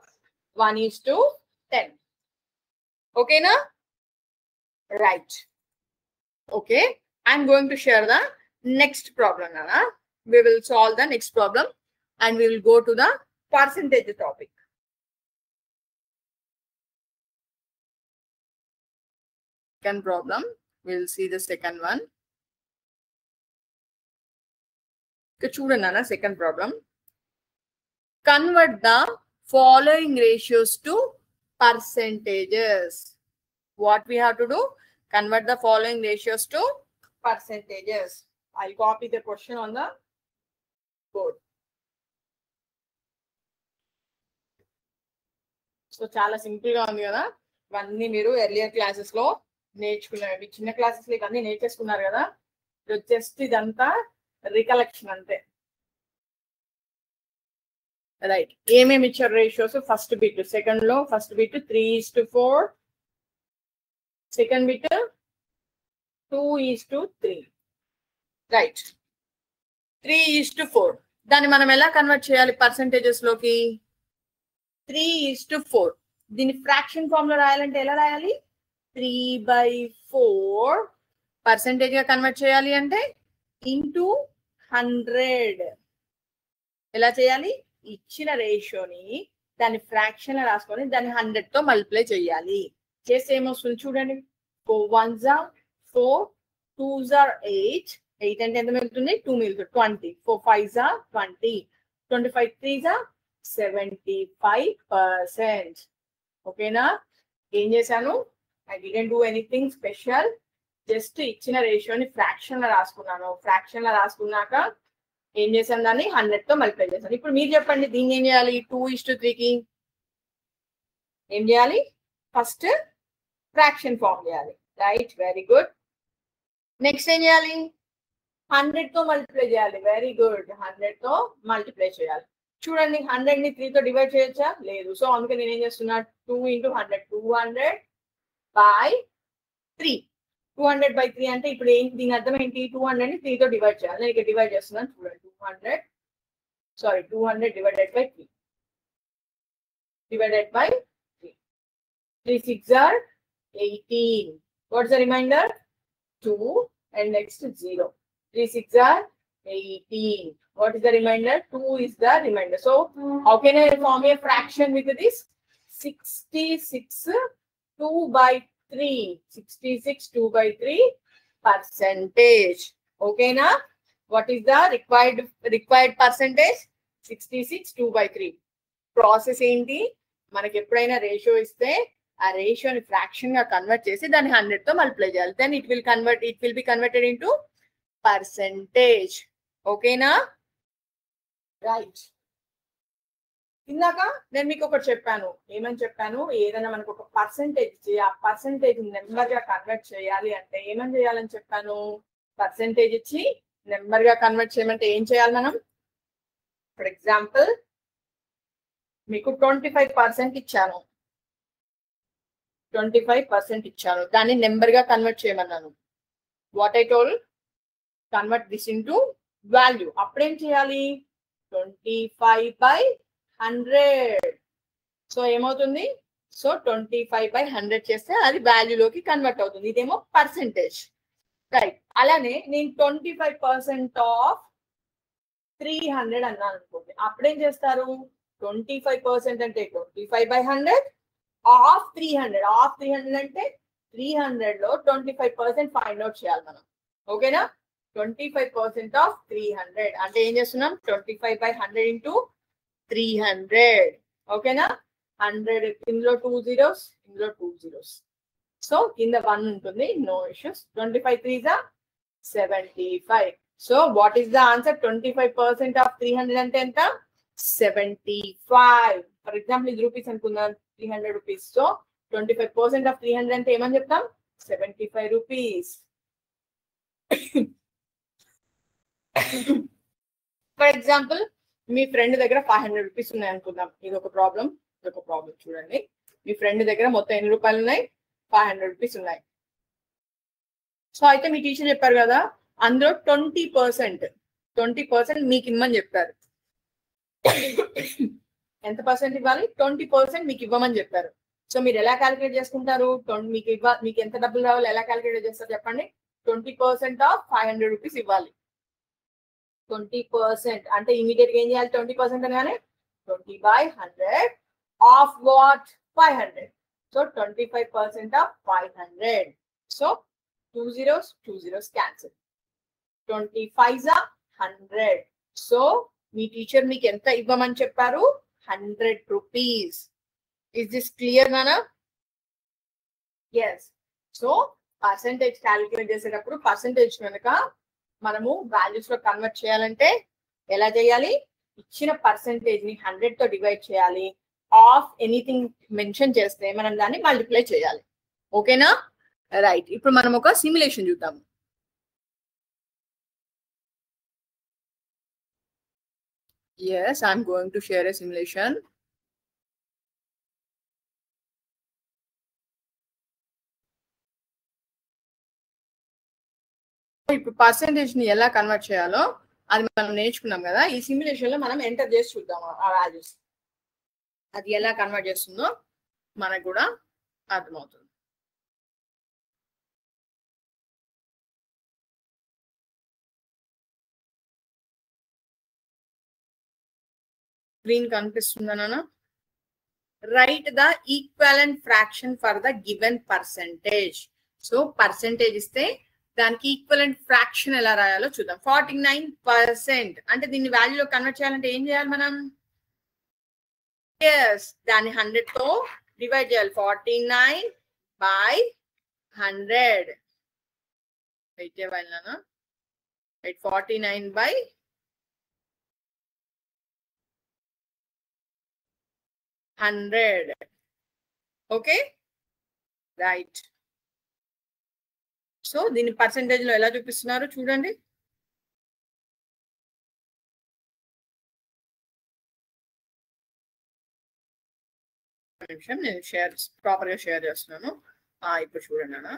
1:10. Okay na? Right. Okay. I'm going to share the next problem Nana. We will solve the next problem and we will go to the percentage topic. Second problem. We'll see the second one. Chudana Nana, second problem. Convert the following ratios to percentages. What we have to do? Convert the following ratios to percentages. I'll copy the question on the board. So చాలా సింపుల్ గా ఉంది కదా. ఇవన్నీ మీరు ఎర్లియర్ క్లాసెస్ లో నేర్చుకున్నారు. చిన్న క్లాసెస్ లో ఇవన్నీ నేర్చేసుకున్నారు కదా. జస్ట్ ఇదంతా రికలెక్షన్ అంతే. రైట్. ఏమేమి ఇచ్చారు రేషియోస్? ఫస్ట్ బిట్ సెకండ్ లో first bit 3:4, second bit 2:3. Right. 3:4 దాన్ని మనం ఎలా కన్వర్ట్ చేయాలి పర్సెంటేజెస్ లోకి? 3:4 దీన్ని ఫ్రాక్షన్ ఫామ్ లో రాయాలంటే ఎలా రాయాలి? 3/4 పర్సెంటేజ్ గా కన్వర్ట్ చేయాలి అంటే ఇంటూ 100. ఎలా చేయాలి? ఇచ్చిన రేషియోని దాన్ని ఫ్రాక్షన్ రాసుకొని దాన్ని 100 తో మల్టిప్లై చేయాలి. చేస్తే ఏమొస్తుంది చూడండి. 4 1s are 4, 2s are 8. 8 అంటే ఎంత మిగులుతుంది? 2 మిగులుతుంది. 20. 4 5s are 20. 25 3s are 75%. ఓకేనా? ఏం చేశాను? I didn't do anything special. Just ఇచ్చిన రేషియోని ఫ్రాక్షన్ లో రాసుకున్నాను. ఫ్రాక్షన్ లో రాసుకున్నాక ఏం చేశాను? దాన్ని 100 తో మల్టిప్లై చేశాను. ఇప్పుడు మీరు చెప్పండి దీన్ని ఏం చేయాలి? 2:3కి ఏం చేయాలి? ఫస్ట్ ఫ్రాక్షన్ ఫామ్ చేయాలి. రైట్. Very good. నెక్స్ట్ ఏం చేయాలి? 100 తో మల్టిప్లై చేయాలి. Very good. 100 తో మల్టిప్లై చేయాలి. చూడండి 100 ని 3 తో డివైడ్ చేయొచ్చా? లేదు. సో అందుకే నేను ఏం చేస్తున్నా? 2 into 100 200/3. 200/3 అంటే ఇప్పుడు ఏంటి? దీని అర్థం ఏంటి? 200 ని 3 తో డివైడ్ చేయాలి. నేను ఇక్కడ డివైడ్ చేస్తున్నాను చూడండి. 200 divided by 3. Divided by 3. 3 6s are 18. What's the remainder? 2 and next 0. 3 6s are 18. What is the remainder? 2 is the remainder. So how can I form a fraction with this? 66 2/3. 66 2/3 percentage. Okay na? What is the required percentage? 66 2/3. Process ఏంటి? మనకి ఎప్పుడైనా రేషియో ఇస్తే ఆ రేషియోని ఫ్రాక్షన్ గా కన్వర్ట్ చేసి దాన్ని 100 తో మల్టిప్లై చేయాలి. Then it will be converted into percentage. ఓకేనా? రైట్. ఇందాక నేను మీకు ఒకటి చెప్పాను, ఏమని చెప్పాను, ఏదైనా మనకు ఒక పర్సెంటేజ్ ఇచ్చి ఆ పర్సెంటేజ్ నెంబర్ గా కన్వర్ట్ చేయాలి అంటే ఏమని చేయాలని చెప్పాను, పర్సెంటేజ్ ఇచ్చి నెంబర్ గా కన్వర్ట్ చేయమంటే ఏం చేయాలి మనం. ఫర్ ఎగ్జాంపుల్ మీకు 25% ఇచ్చాను, 25% ఇచ్చాను, దాన్ని నెంబర్ గా కన్వర్ట్ చేయమన్నాను. What I told, convert this into value. అప్పుడేం చేయాలి, 25/100. సో ఏమవుతుంది, సో 25/100 చేస్తే అది వాల్యూలోకి కన్వర్ట్ అవుతుంది. ఇదేమో పర్సెంటేజ్, రైట్. అలానే నేను 25% ఆఫ్ 300 అన్నాను అనుకోండి, అప్పుడేం చేస్తారు, 25% అంటే 25/100 ఆఫ్ 300. ఆఫ్ 300 అంటే 300 లో 25% ఫైండ్ అవుట్ చేయాలి మనం. ఓకేనా, 25% ఆఫ్ 300 అంటే ఏం చేస్తున్నాం, 25/100 ఇంటూ 300. ఓకేనా, 100 ఇందులో 2 zeros, ఇందులో 2 zeros. సో కింద 1 ఉంటుంది, no issues. 25 3s are 75. So what is the answer, 25% of 300 అంటే ఎంత, 75. ఫర్ ఎగ్జాంపుల్ ఇది రూపీస్ అనుకుందాం, 300 రూపీస్. సో 25% ఆఫ్ 300 అంటే ఏమని చెప్తాం, 75 rupees. For example me friend దగ్గర 500 రూపీస్ ఉన్నాయి అనుకుందాం. ఇది ఒక ప్రాబ్లం, ఇది ఒక ప్రాబ్లం. చూడండి, మీ ఫ్రెండ్ దగ్గర మొత్తం ఎన్ని రూపాయలు ఉన్నాయి, 500 రూపీస్ ఉన్నాయి. సో అయితే మీ టీచర్ చెప్పారు కదా, అందులో 20% మీకు ఇమ్మని చెప్పారు. ఎంత పర్సెంట్ ఇవ్వాలి, 20% మీకు ఇవ్వమని చెప్పారు. సో మీరు ఎలా క్యాలిక్యులేట్ చేసుకుంటారు, మీకు ఎంత డబ్బులు రావాలి ఎలా క్యాలిక్యులేట్ చేస్తారు చెప్పండి. 20% ఆఫ్ 500 రూపీస్ ఇవ్వాలి. 20% అంటే ఇమీడియట్ గా ఏం చేయాలి, 20% అనగానే 20/100 of what, 500. So 25% of 500. So 2 zeros, 2 zeros cancel. 25s are 100. So me teacher మీకు ఎంత ఇవ్వమని చెప్పారు, 100 రూపీస్. ఇస్ దిస్ క్లియర్ నానా? ఎస్. సో పర్సెంటేజ్ క్యాలిక్యులేట్ చేసేటప్పుడు పర్సెంటేజ్ కనుక మనము వాల్యూస్ లో కన్వర్ట్ చేయాలంటే ఎలా చేయాలి, ఇచ్చిన పర్సెంటేజ్ ని 100 తో డివైడ్ చేయాలి. ఆఫ్ ఎనీథింగ్ మెన్షన్ చేస్తే మనం దాన్ని మల్టిప్లై చేయాలి. ఓకేనా, రైట్. ఇప్పుడు మనం ఒక సిమ్యులేషన్ చూద్దాము. Yes, I'm going to share a simulation. ఇప్పుడు పర్సెంటేజ్ ని ఎలా కన్వర్ట్ చేయాలో అది మనం నేర్చుకున్నాం కదా. ఈ సిమ్యులేషన్ లో మనం ఎంటర్ చేసి చూద్దాం ఆ వాల్యూస్, అది ఎలా కన్వర్ట్ చేస్తుందో మనకు కూడా అర్థమవుతుంది. స్క్రీన్ కనిపిస్తుందా నాన్న? Right the equivalent fraction for the given percentage. So percentage ఇస్తే దానికి ఈక్వలెంట్ ఫ్రాక్షన్ ఎలా రాయాలో చూద్దాం. 49% అంటే దీన్ని వాల్యూలో కన్వర్ట్ చేయాలంటే ఏం చేయాలి మనం, ఎస్ దాన్ని 100 తో డివైడ్ చేయాలి. 49/100 అయితే వాళ్ళనా 49/100. Okay, right. సో దీన్ని పర్సెంటేజ్ లో ఎలా చూపిస్తున్నారు చూడండి. నిమిషం నేను ప్రాపర్ గా షేర్ చేస్తున్నాను. ఇప్పుడు చూడండి అన్న,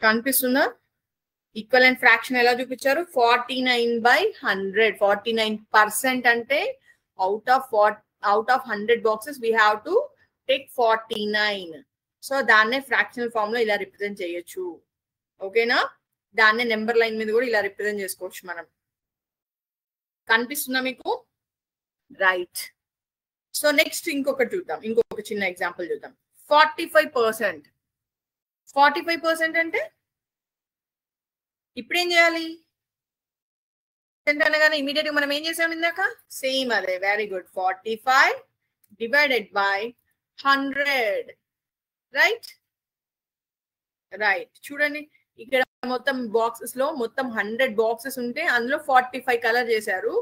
కనిపిస్తుందా? ఈక్వలెంట్ ఫ్రాక్షన్ ఎలా చూపించారు, 49/100. 49% అంటే out of 100 boxes we have to take 49. So దాన్నే ఫ్రాక్షనల్ ఫామ్ లో ఇలా రిప్రజెంట్ చేయొచ్చు. ఓకేనా, దాన్నే నెంబర్ లైన్ మీద కూడా ఇలా రిప్రజెంట్ చేసుకోవచ్చు మనం. కనిపిస్తుందా మీకు? రైట్. సో నెక్స్ట్ ఇంకొకటి చూద్దాం, ఇంకొక చిన్న ఎగ్జాంపుల్ చూద్దాం. 45%. 45% అంటే ఇప్పుడు ఏం చేయాలి అనగానే ఇమీడియట్ గా మనం ఏం చేసాం ఇందాక, సేమ్ అదే. Very good. 45 divided by 100. Right, right. చూడండి ఇక్కడ మొత్తం బాక్సెస్ లో మొత్తం 100 బాక్సెస్ ఉంటే అందులో 45 కలర్ చేశారు.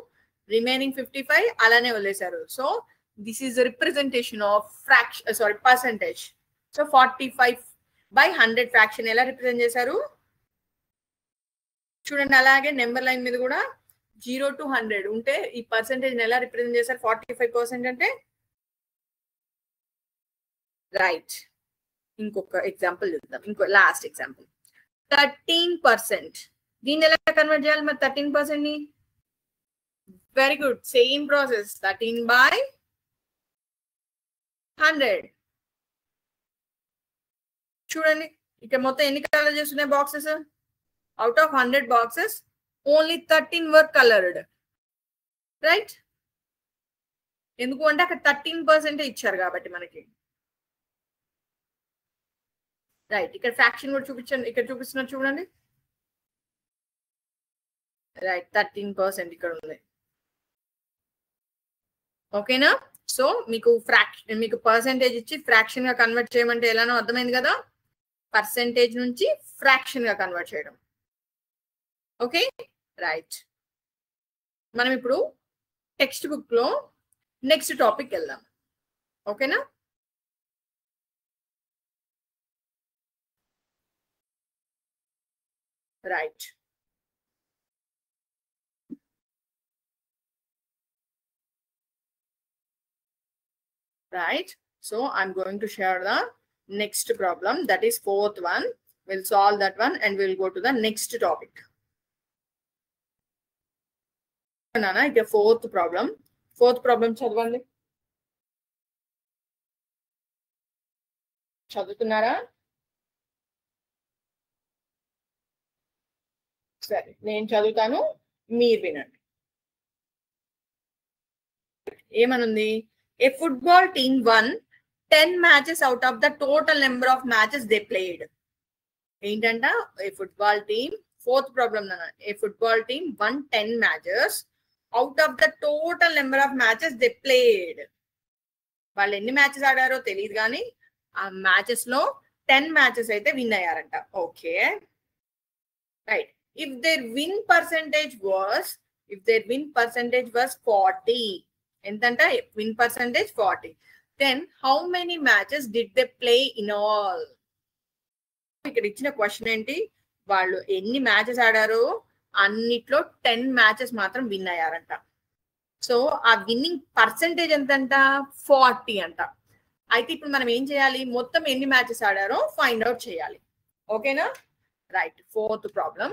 రిమైనింగ్ 55 అలానే వదిలేశారు. So this is representation of fraction percentage. So 45/100 fraction ఎలా రిప్రజెంట్ చేశారు చూడండి. అలాగే నెంబర్ లైన్ మీద కూడా 0 to 100 ఉంటే ఈ పర్సంటేజ్ ఎలా రిప్రజెంట్ చేశారు 45% అంటే రైట్. ఇంకొక ఎగ్జాంపుల్ చూద్దాం. ఇంకో లాస్ట్ ఎగ్జాంపుల్ 13%. దీన్ని ఎలా కన్వర్ట్ చేయాలి మరి 13% ని? Very good, same process. 13/100 చూడండి. ఇక్కడ మొత్తం ఎన్ని కలర్ చేస్తున్నాయి boxes? Out of 100 boxes only 13 were coloured. Right, ఎందుకు అంటే అక్కడ 13% ఇచ్చారు కాబట్టి మనకి. రైట్, ఇక్కడ ఫ్రాక్షన్ కూడా చూపించండి. ఇక్కడ చూపిస్తున్నారు చూడండి. రైట్, 13% ఇక్కడ ఉంది. ఓకేనా? సో మీకు మీకు పర్సెంటేజ్ ఇచ్చి ఫ్రాక్షన్ గా కన్వర్ట్ చేయమంటే ఎలానో అర్థమైంది కదా. పర్సెంటేజ్ నుంచి ఫ్రాక్షన్ గా కన్వర్ట్ చేయడం. Okay, right. మనం ఇప్పుడు టెక్స్ట్ బుక్ లో నెక్స్ట్ టాపిక్ వెళ్దాం. ఓకేనా? Right, right. So I'm going to share the next problem, that is 4th one. We'll solve that one and we'll go to the next topic. Nana, the fourth problem చదవండి. చదువుతున్నారా? సరే, నేను చదువుతాను, మీరు వినండి. ఏమనుంది? A football team won 10 matches out of the total number of matches they played. ఏంటంట? A football team, fourth problem nana, a football team won 10 matches out of the total number of matches they played. వాళ్ళు ఎన్ని మ్యాచెస్ ఆడారో తెలియదు కానీ ఆ మ్యాచెస్ లో 10 మ్యాచెస్ అయితే విన్ అయ్యారంట. Okay, right. If their win percentage was 40, ఎంతంట? Win percentage 40. Then how many matches did they play in all? ఇక్కడ ఇచ్చిన క్వశ్చన్ ఏంటి? వాళ్ళు ఎన్ని మ్యాచెస్ ఆడారో అన్నిట్లో 10 మ్యాచెస్ మాత్రం విన్ అయ్యారంట. సో ఆ విన్నింగ్ పర్సెంటేజ్ ఎంతంట? 40 అంట. అయితే ఇప్పుడు మనం ఏం చేయాలి? మొత్తం ఎన్ని మ్యాచెస్ ఆడారో ఫైండ్ అవుట్ చేయాలి. ఓకేనా? Right, fourth problem.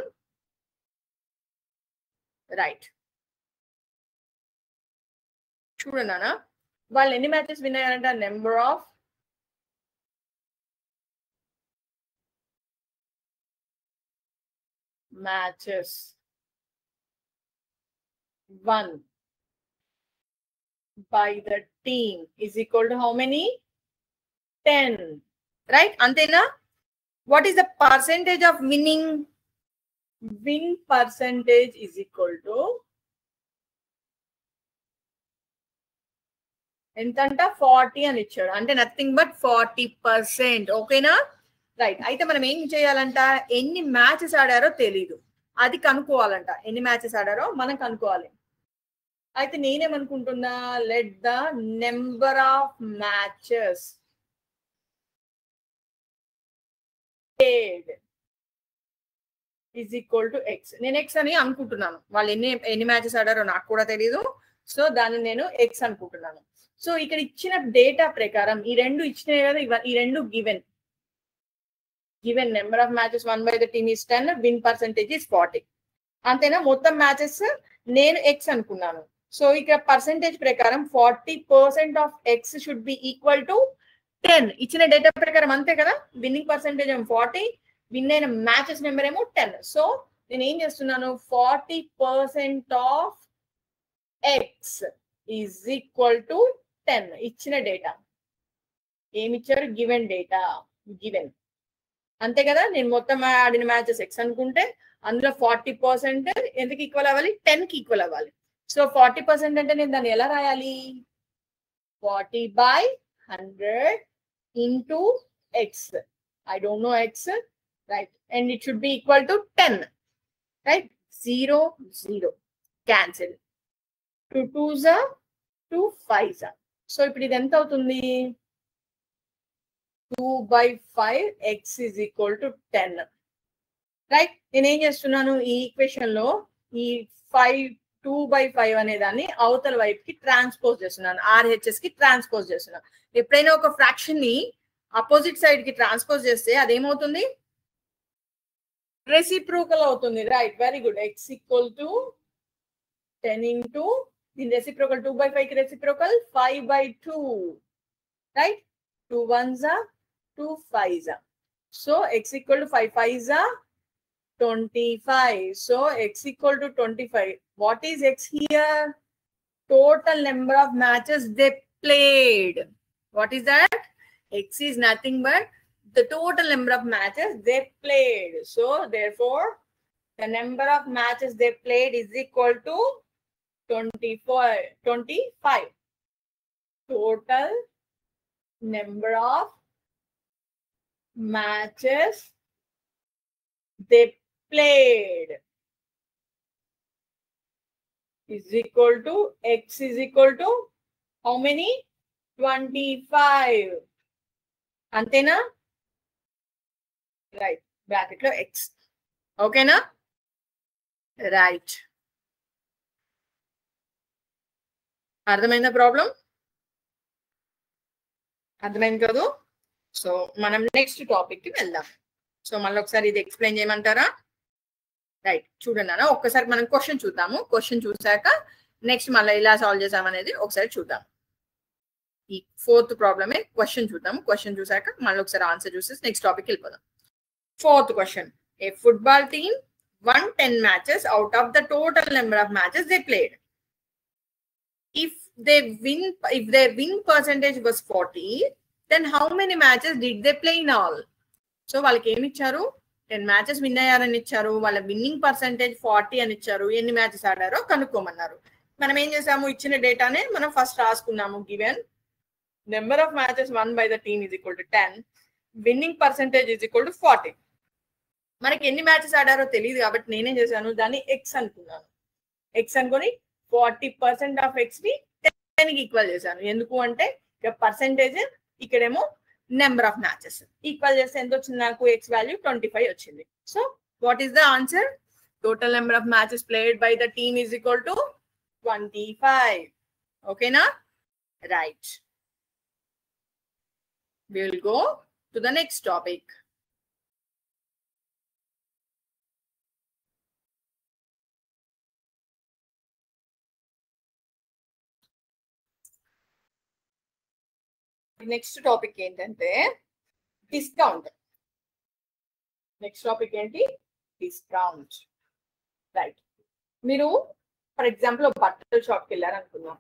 రైట్, చూడండి అన్న, వాళ్ళు ఎన్ని మ్యాచెస్ విన్ అయ్యారంట? Number of matches won by the team is equal to how many? 10. Right, antena? What is the percentage of winning? Win percentage is equal to ఎంతంట? 40 అని ఇచ్చాడు. అంటే నథింగ్ బట్ 40%. ఓకేనా? రైట్, అయితే మనం ఏం చేయాలంట? ఎన్ని మ్యాచెస్ ఆడారో తెలీదు, అది కనుక్కోవాలంట. ఎన్ని మ్యాచెస్ ఆడారో మనం కనుక్కోవాలి. అయితే నేనేమనుకుంటున్నా, let the number of matches is equal to X. నేను ఎక్స్ అని అనుకుంటున్నాను. వాళ్ళు ఎన్ని మ్యాచెస్ ఆడారో నాకు కూడా తెలీదు. సో దాన్ని నేను ఎక్స్ అనుకుంటున్నాను. సో ఇక్కడ ఇచ్చిన డేటా ప్రకారం ఈ రెండు ఇచ్చినాయి కదా, ఈ రెండు given number of matches won by the team is 10, win percentage is 40. అంతేనా? మొత్తం మ్యాచెస్ నేను ఎక్స్ అనుకున్నాను. సో ఇక్కడ పర్సెంటేజ్ ప్రకారం 40% of X should be equal to 10. ఇచ్చిన డేటా ప్రకారం అంతే కదా. విన్నింగ్ పర్సెంటేజ్ ఏమో 40, విన్ అయిన మ్యాచెస్ నెంబర్ ఏమో 10. సో నేను ఏం చేస్తున్నాను? 40% of X is equal to 10. ఇచ్చిన డేటా ఏమిచ్చారు? గివెన్ డేటా, గివెన్ అంతే కదా. నేను మొత్తం ఆడిన మ్యాచెస్ ఎక్స్ అనుకుంటే అందులో 40% ఎందుకు ఈక్వల్ అవ్వాలి? 10 కి ఈక్వల్ అవ్వాలి. సో 40% అంటే నేను దాన్ని ఎలా రాయాలి? 40/100 into x. I don't know x, right? And it should be equal to 10, right? 0, 0. Cancel. 2 2s 2 5s. So ఇప్పుడు ఇది ఎంత అవుతుంది? 2/5 x is equal to 10. Right. నేను ఏం చేస్తున్నాను ఈ ఈక్వేషన్ లో ఈ 2/5 అనే దాన్ని అవతల వైపుకి ట్రాన్స్పోజ్ చేస్తున్నాను, RHS కి ట్రాన్స్పోజ్ చేస్తున్నాను. ఎప్పుడైనా ఒక ఫ్రాక్షన్ ని అపోజిట్ సైడ్ కి ట్రాన్స్పోజ్ చేస్తే అదేమవుతుంది? రెసిప్రోకల్ అవుతుంది. Right, very good. x equal to 10 into దీని రెసిప్రోకల్ 2/5 కి reciprocal 5/2. Right, 2 1s 2 5s. So x equal to 5 5s 25. So x equal to 25. What is x here? Total number of matches they played. What is that? X is nothing but the total number of matches they played. So therefore, the number of matches they played is equal to 25. Total number of matches they played is equal to x is equal to how many? 25. అంతేనా? రైట్, బ్రాకెట్ లో x. ఓకేనా? రైట్, అర్థమైందా ప్రాబ్లం? అర్థమైంది కదా? సో మనం నెక్స్ట్ టాపిక్ కి వెళ్దాం. సో మళ్ళీ ఒకసారి ఇది ఎక్స్ప్లెయిన్ చేయమంటారా? రైట్, చూడండి అన్న, ఒక్కసారి మనం క్వశ్చన్ చూద్దాము. క్వశ్చన్ చూసాక నెక్స్ట్ మళ్ళీ ఇలా సాల్వ్ చేసాం అనేది ఒకసారి చూద్దాం. ఈ 4th ప్రాబ్లమే క్వశ్చన్ చూద్దాము. క్వశ్చన్ చూసాక మళ్ళీ ఒకసారి ఆన్సర్ చూసేసి నెక్స్ట్ టాపిక్ వెళ్ళిపోదాం. 4th question. A football team won 10 matches out of the total number of matches they played. If their win percentage was 40, then how many matches did they play in all? So వాళ్ళకి ఏమి ఇచ్చారు? 10 మ్యాచెస్ విన్ అయ్యారని ఇచ్చారు. వాళ్ళ విన్నింగ్ పర్సెంటేజ్ 40 అని ఇచ్చారు. ఎన్ని మ్యాచెస్ ఆడారో కనుక్కోమన్నారు. మనం ఏం చేసాము? ఇచ్చిన డేటానే మనం ఫస్ట్ రాసుకున్నాము. Given number of matches won by the team is equal to 10, winning percentage is equal to 40. మనకి ఎన్ని మ్యాచెస్ ఆడారో తెలియదు కాబట్టి నేనేం చేశాను? దాన్ని ఎక్స్ అనుకున్నాను. ఎక్స్ అనుకొని 40% ఆఫ్ ఎక్స్ ని 10 కి ఈక్వల్ చేశాను. ఎందుకు అంటే ఇక పర్సెంటేజ్, ఇక్కడేమో నెంబర్ ఆఫ్ మ్యాచెస్ ఈక్వల్ చేస్తే ఎంత వచ్చింది నాకు? ఎక్స్ వాల్యూ 25 వచ్చింది. So what is the answer? Total number of matches played by the team is equal to 25. ఓకేనా? Right, we will go to the next topic. Next topic ఏంటంటే డిస్కౌంట్. నెక్స్ట్ టాపిక్ ఏంటి? డిస్కౌంట్. రైట్, మీరు ఫర్ ఎగ్జాంపుల్ బట్టల షాప్కి వెళ్ళారు అనుకుందాం.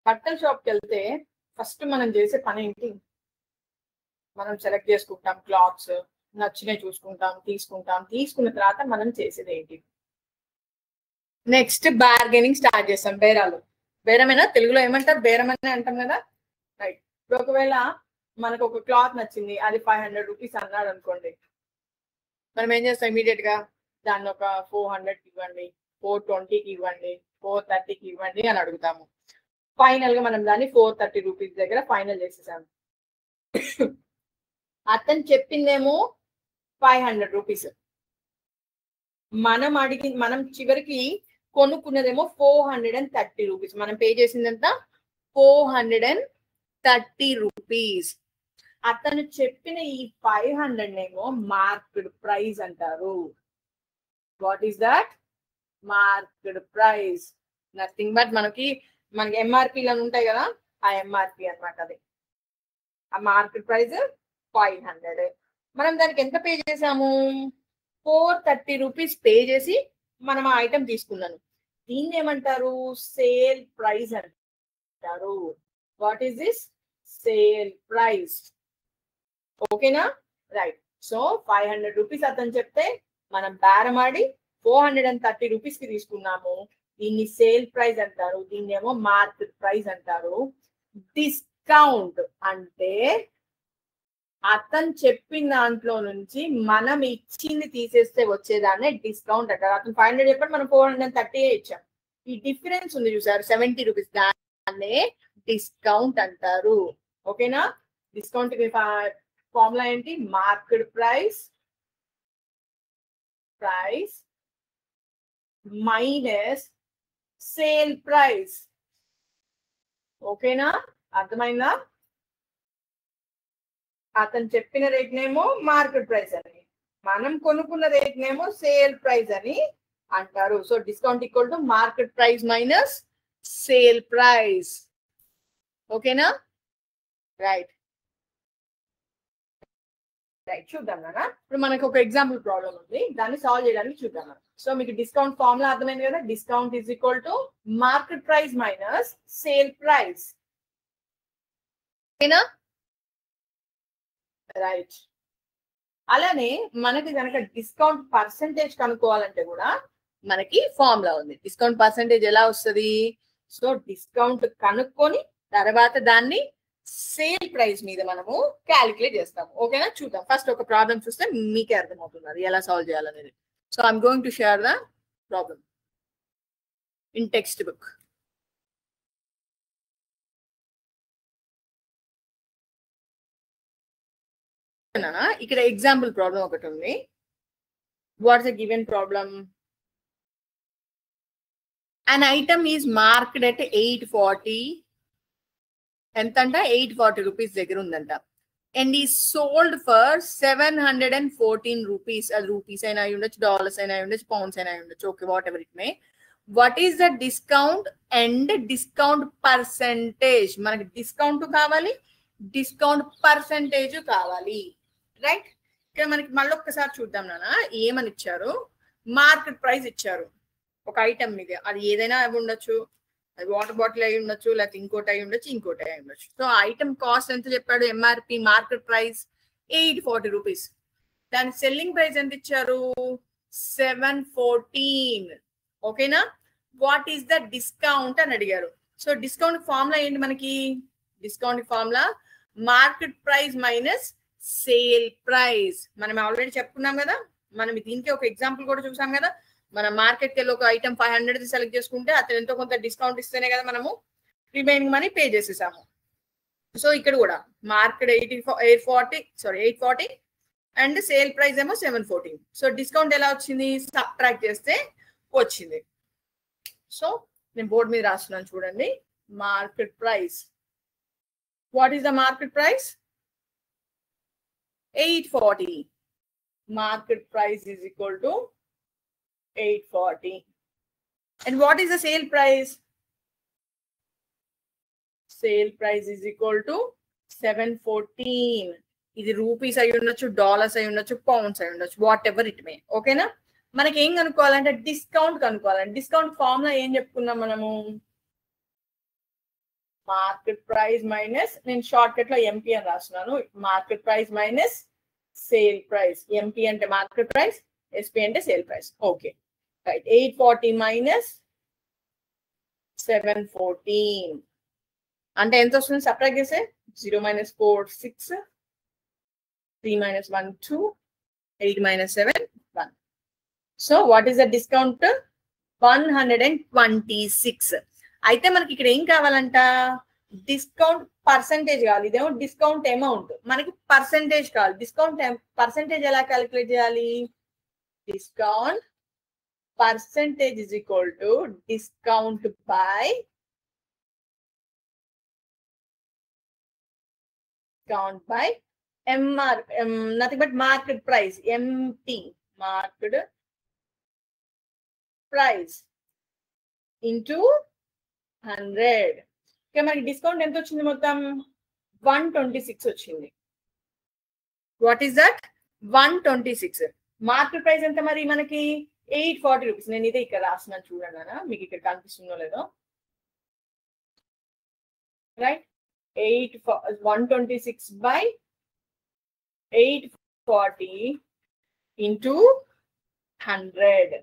బట్టల షాప్కి వెళ్తే ఫస్ట్ మనం చేసే పని ఏంటి? మనం సెలెక్ట్ చేసుకుంటాం క్లాత్స్, నచ్చినవి చూసుకుంటాం, తీసుకున్న తర్వాత మనం చేసేది ఏంటి? నెక్స్ట్ బార్గెనింగ్ స్టార్ట్ చేస్తాం. బేరమేనా? తెలుగులో ఏమంటారు? బేరమనే అంటాం కదా. రైట్, ఇప్పుడు ఒకవేళ మనకు ఒక క్లాత్ నచ్చింది, అది 500 రూపీస్ అన్నాడు అనుకోండి. మనం ఏం చేస్తాం? ఇమీడియట్ గా దాన్ని ఒక 400కి ఇవ్వండి, 420కి ఇవ్వండి, 430కి ఇవ్వండి అని అడుగుతాము. ఫైనల్ గా మనం దాన్ని 430 రూపీస్ దగ్గర ఫైనల్ చేసేసాము. అతను చెప్పిందేమో 500 రూపీస్. మనం చివరికి కొనుక్కున్నదేమో 430 రూపీస్. మనం పే చేసిందంత 430 రూపీస్. అతను చెప్పిన ఈ 500 ఏమో మార్క్డ్ ప్రైస్ అంటారు. What is that? Marked price. Nothing but మనకి ఎంఆర్పీలు అని ఉంటాయి కదా, ఆ ఎంఆర్పీ అన్నమాట. అది ఆ మార్కెట్ ప్రైస్ 500. మనం దానికి ఎంత పే చేసాము? 430 రూపీస్ పే చేసి మనం ఆ ఐటమ్ తీసుకున్నాను. దీన్ని ఏమంటారు? సేల్ ప్రైస్ అంటారు. What is this? Sale price. ఓకేనా? రైట్. సో 500 రూపీస్ అతను చెప్తే మనం బేరమాడి 430 రూపీస్ కి తీసుకున్నాము. దీన్ని సేల్ ప్రైస్ అంటారు. దీన్ని ఏమో మార్కెట్ ప్రైస్ అంటారు. డిస్కౌంట్ అంటే అతను చెప్పిన దాంట్లో నుంచి మనం ఇచ్చింది తీసేస్తే వచ్చేదాన్ని డిస్కౌంట్ అంటారు. అతను 500 చెప్పాడు, మనం 430 ఇచ్చాం. ఈ డిఫరెన్స్ ఉంది చూసారు 70 రూపీస్, దాన్నే డిస్కౌంట్ అంటారు. ఓకేనా? డిస్కౌంట్ ఫార్ములా ఏంటి? Market price minus sale price. ఓకేనా? అర్థమైందా? అతను చెప్పిన రేట్ నేమో మార్కెట్ ప్రైస్ అని, మనం కొనుక్కున్న రేట్ నేమో సేల్ ప్రైస్ అని అంటారు. So discount equal to market price minus sale price. ఓకేనా? రైట్ రైట్ చూద్దాం నాన్న. ఇప్పుడు మనకు ఒక ఎగ్జాంపుల్ ప్రాబ్లం ఉంది, దాన్ని సాల్వ్ చేయడానికి చూద్దాం. సో మీకు డిస్కౌంట్ ఫార్ములా అర్థమైంది కదా? Discount is equal to market price minus sale price. ఓకేనా? రైట్. అలానే మనకి కనుక డిస్కౌంట్ పర్సెంటేజ్ కనుక్కోవాలంటే కూడా మనకి ఫార్ములా ఉంది. డిస్కౌంట్ పర్సెంటేజ్ ఎలా వస్తుంది? సో డిస్కౌంట్ కనుక్కొని తర్వాత దాన్ని సేల్ ప్రైస్ మీద మనము క్యాలిక్యులేట్ చేస్తాము. ఓకేనా? చూద్దాం. ఫస్ట్ ఒక ప్రాబ్లం చూస్తే మీకే అర్థమవుతుంది ఎలా సాల్వ్ చేయాలనేది. So I'm going to share the problem in text book. ఇక్కడ ఎగ్జాంపుల్ ప్రాబ్లం ఒకటి ఉంది. What's the given problem? an item is marked at 840, ఎంతంట 840 rupees దగ్గర ఉందంట, అండ్ ఈ సోల్డ్ ఫర్ 714 రూపీస్. అది రూపీస్ అయినా అయి ఉండొచ్చు, డాలర్స్ అయినా అయి ఉండొచ్చు, పౌండ్స్ అయినా అయి ఉండొచ్చు. Okay, what ever it may. What is the discount and discount percentage? మనకి డిస్కౌంట్ కావాలి, డిస్కౌంట్ పర్సెంటేజ్ కావాలి. రైట్? ఇక్కడ మనకి మళ్ళీ ఒక్కసారి చూద్దాం నాన్న. ఏమని ఇచ్చారు? మార్కెట్ ప్రైస్ ఇచ్చారు ఒక ఐటమ్ మీద. అది ఏదైనా అయి ఉండొచ్చు, అది వాటర్ బాటిల్ అయి ఉండొచ్చు, లేకపోతే ఇంకోటి అయి ఉండొచ్చు, ఇంకోటి అయి ఉండొచ్చు. సో ఐటమ్ కాస్ట్ ఎంత చెప్పాడు? MRP market price 840 rupees. దాని సెల్లింగ్ ప్రైస్ ఎంత ఇచ్చారు? 714. ఓకేనా? వాట్ ఈస్ ద డిస్కౌంట్ అని అడిగారు. సో డిస్కౌంట్ ఫార్ములా ఏంటి మనకి? Discount formula market price minus sale price. మనం ఆల్రెడీ చెప్పుకున్నాం కదా, మనం దీనికి ఒక ఎగ్జాంపుల్ కూడా చూసాం కదా. మన మార్కెట్కి వెళ్ళి ఒక ఐటమ్ 500 సెలెక్ట్ చేసుకుంటే అతను ఎంతో కొంత డిస్కౌంట్ ఇస్తేనే కదా మనము రిమైనింగ్ మనీ పే చేసేసాము. సో ఇక్కడ కూడా మార్కెట్ 840 అండ్ సేల్ ప్రైస్ ఏమో 714. సో డిస్కౌంట్ ఎలా వచ్చింది? సబ్ట్రాక్ట్ చేస్తే వచ్చింది. సో నేను బోర్డు మీద రాస్తున్నాను చూడండి. Market price, what is the market price? 840. Market price is equal to 840. And what is the sale price? Sale price is equal to 714. ఇది రూపీస్ అయి ఉండొచ్చు, డాలర్స్ అయి ఉండొచ్చు, పౌండ్స్ అయి ఉండొచ్చు, వాట్ ఎవర్ ఇట్ మే. ఓకేనా? మనకి ఏం కనుక్కోవాలంటే డిస్కౌంట్ కనుక్కోవాలంటే డిస్కౌంట్ ఫార్ములా ఏం చెప్పుకున్నాం మనము? మార్కెట్ ప్రైస్ మైనస్, నేను షార్ట్ కట్ లో ఎంపీ అని రాస్తున్నాను. Market price minus sale price. MP అంటే మార్కెట్ ప్రైస్, ఎస్పీ అంటే sale price. Okay right. 840 minus 714 అంటే ఎంత వస్తుంది? సబ్ట్రాక్ట్ చేస్తే 0 - 4 6, 3 - 1 2, 8 - 7 1. So what is the discount? 126. అయితే మనకి ఇక్కడ ఏం కావాలంట? డిస్కౌంట్ పర్సెంటేజ్ కావాలి. ఇదేమో డిస్కౌంట్ అమౌంట్, మనకి పర్సెంటేజ్ కావాలి. డిస్కౌంట్ పర్సెంటేజ్ ఎలా క్యాలిక్యులేట్ చేయాలి? Discount percentage is equal to discount by MR, nothing but market price, MT market price into 100. ఇక మనకి డిస్కౌంట్ ఎంత వచ్చింది? మొత్తం 126 వచ్చింది. What is that? 126. Market price ఎంత మరి మనకి? 840 రూపీస్. నేను ఇదే ఇక్కడ రాస్తున్నాను చూడండి అన్న, మీకు ఇక్కడ కనిపిస్తుందో లేదో. రైట్? 126 by 840 into 100.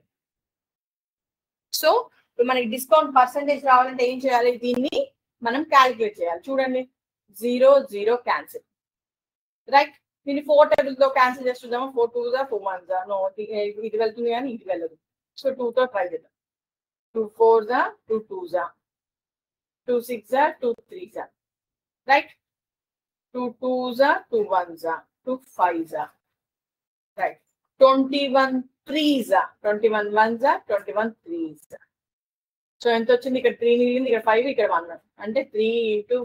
సో ఇప్పుడు మనకి డిస్కౌంట్ పర్సెంటేజ్ రావాలంటే ఏం చేయాలి? దీన్ని మనం క్యాలిక్యులేట్ చేయాలి. చూడండి 0 0 క్యాన్సిల్. రైట్? దీన్ని 4 టేబుల్ తో క్యాన్సిల్ చేస్తుందామా? 4 2 4 1 నో, ఇది వెళ్తుంది కానీ ఇది వెళ్ళదు. సో 2 తో ట్రై చేద్దాం. 2 4s are 2 2s are 2 6s are 2 3s are, right? 2 2s are 2 1s are 2 5s are, right? 21 3s are 21 1s are 21 3s are. So ఎంత వచ్చింది? ఇక్కడ 3 మిగిలింది, ఇక్కడ 5, ఇక్కడ 1. అంటే 3 into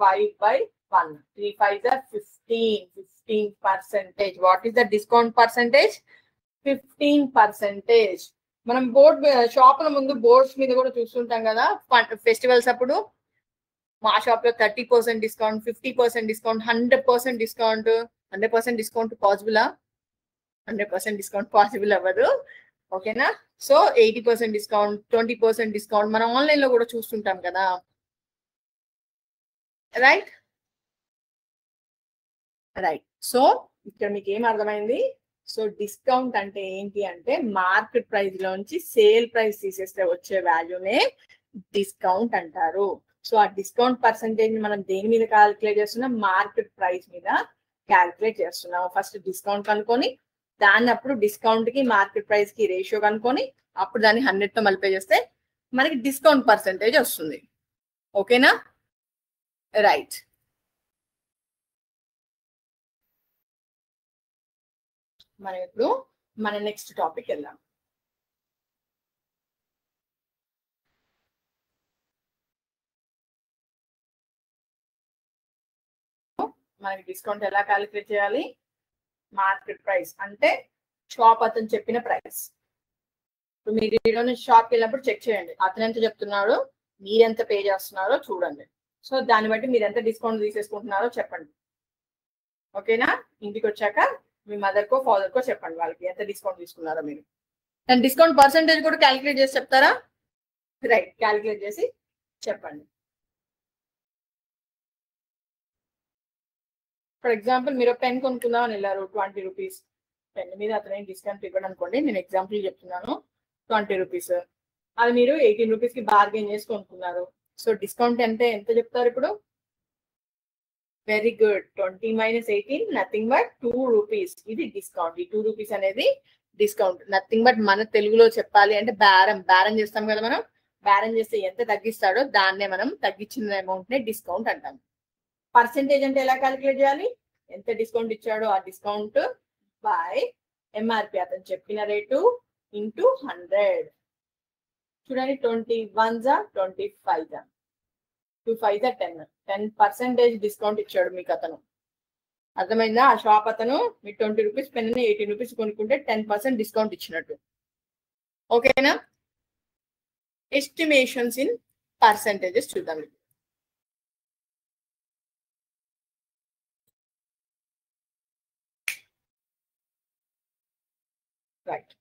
5 by 1. 3 5s are 15%. What is the discount percentage? 15%. మనం బోర్డ్ షాపుల ముందు బోర్డ్స్ మీద కూడా చూస్తుంటాం కదా ఫెస్టివల్స్ అప్పుడు. మా షాప్ లో 30% డిస్కౌంట్, 50% డిస్కౌంట్, 100% డిస్కౌంట్. 100% డిస్కౌంట్ పాసిబులా? 100% డిస్కౌంట్ పాసిబుల్ అవ్వదు, ఓకేనా? సో 80% డిస్కౌంట్, 20% డిస్కౌంట్ మనం ఆన్లైన్ లో కూడా చూస్తుంటాం కదా, రైట్? రైట్. సో ఇక్కడ మీకు ఏం అర్థమైంది? సో డిస్కౌంట్ అంటే ఏంటి అంటే మార్కెట్ ప్రైస్ లోంచి సేల్ ప్రైస్ తీసేస్తే వచ్చే వాల్యూనే డిస్కౌంట్ అంటారు. సో ఆ డిస్కౌంట్ పర్సంటేజ్ మనం దేని మీద క్యాలిక్యులేట్ చేస్తున్నాం? మార్కెట్ ప్రైస్ మీద క్యాలిక్యులేట్ చేస్తున్నాం. ఫస్ట్ డిస్కౌంట్ కనుక్కొని దాన్ని అప్పుడు డిస్కౌంట్ కి మార్కెట్ ప్రైస్ కి రేషియో కనుక్కొని అప్పుడు దాన్ని 100తో మల్టిప్లై చేస్తే మనకి డిస్కౌంట్ పర్సంటేజ్ వస్తుంది, ఓకేనా? రైట్. మనం ఇప్పుడు మన నెక్స్ట్ టాపిక్ వెళ్దాం. మనకి డిస్కౌంట్ ఎలా క్యాలిక్యులేట్ చేయాలి? మార్కెట్ ప్రైస్ అంటే షాప్ అతను చెప్పిన ప్రైస్. ఇప్పుడు మీరు ఈరోజు షాప్కి వెళ్ళినప్పుడు చెక్ చేయండి, అతను ఎంత చెప్తున్నాడో మీరెంత పే చేస్తున్నారో చూడండి. సో దాన్ని బట్టి మీరు ఎంత డిస్కౌంట్ తీసేసుకుంటున్నారో చెప్పండి, ఓకేనా? ఇంటికి వచ్చాక మీ మదర్ కో ఫాదర్ కో చెప్పండి వాళ్ళకి ఎంత డిస్కౌంట్ తీసుకున్నారో మీరు. దాని డిస్కౌంట్ పర్సంటేజ్ కూడా క్యాలిక్యులేట్ చేసి చెప్తారా? రైట్, క్యాలిక్యులేట్ చేసి చెప్పండి. ఫర్ ఎగ్జాంపుల్ మీరు పెన్ కొనుక్కుందాం అని వెళ్ళారు, 20 రూపీస్. పెన్ మీద అతనే డిస్కౌంట్ ఇవ్వడం అనుకోండి, నేను ఎగ్జాంపుల్ చెప్తున్నాను. 20 రూపీస్ అది మీరు 18 రూపీస్ కి బార్గెన్ చేసి కొనుక్కున్నారు. సో డిస్కౌంట్ అంటే ఎంత చెప్తారు ఇప్పుడు? Very good, 20 - 18 nothing but 2 rupees. ఇది డిస్కౌంట్. ఈ 2 రూపీస్ అనేది డిస్కౌంట్. నథింగ్ బట్ మన తెలుగులో చెప్పాలి అంటే బేరం చేస్తాం కదా మనం. బేరం చేస్తే ఎంత తగ్గిస్తాడో దాన్నే మనం తగ్గించిన అమౌంట్ నే డిస్కౌంట్ అంటాం. పర్సెంటేజ్ అంటే ఎలా క్యాలిక్యులేట్ చేయాలి? ఎంత డిస్కౌంట్ ఇచ్చాడో ఆ డిస్కౌంట్ బై ఎంఆర్పి, అతను చెప్పిన రేటు ఇంటూ 100. చూడండి, 21s are 25s are 2 5s are 10% discount ఇచ్చాడు మీకు అతను. అర్థమైందా? ఆ షాప్ అతను మీకు 20 రూపీస్ పెన్ 18 రూపీస్ కొనుక్కుంటే 10% డిస్కౌంట్ ఇచ్చినట్టు, ఓకేనా? ఎస్టిమేషన్స్ ఇన్ పర్సెంటేజెస్ చూద్దాం. రైట్.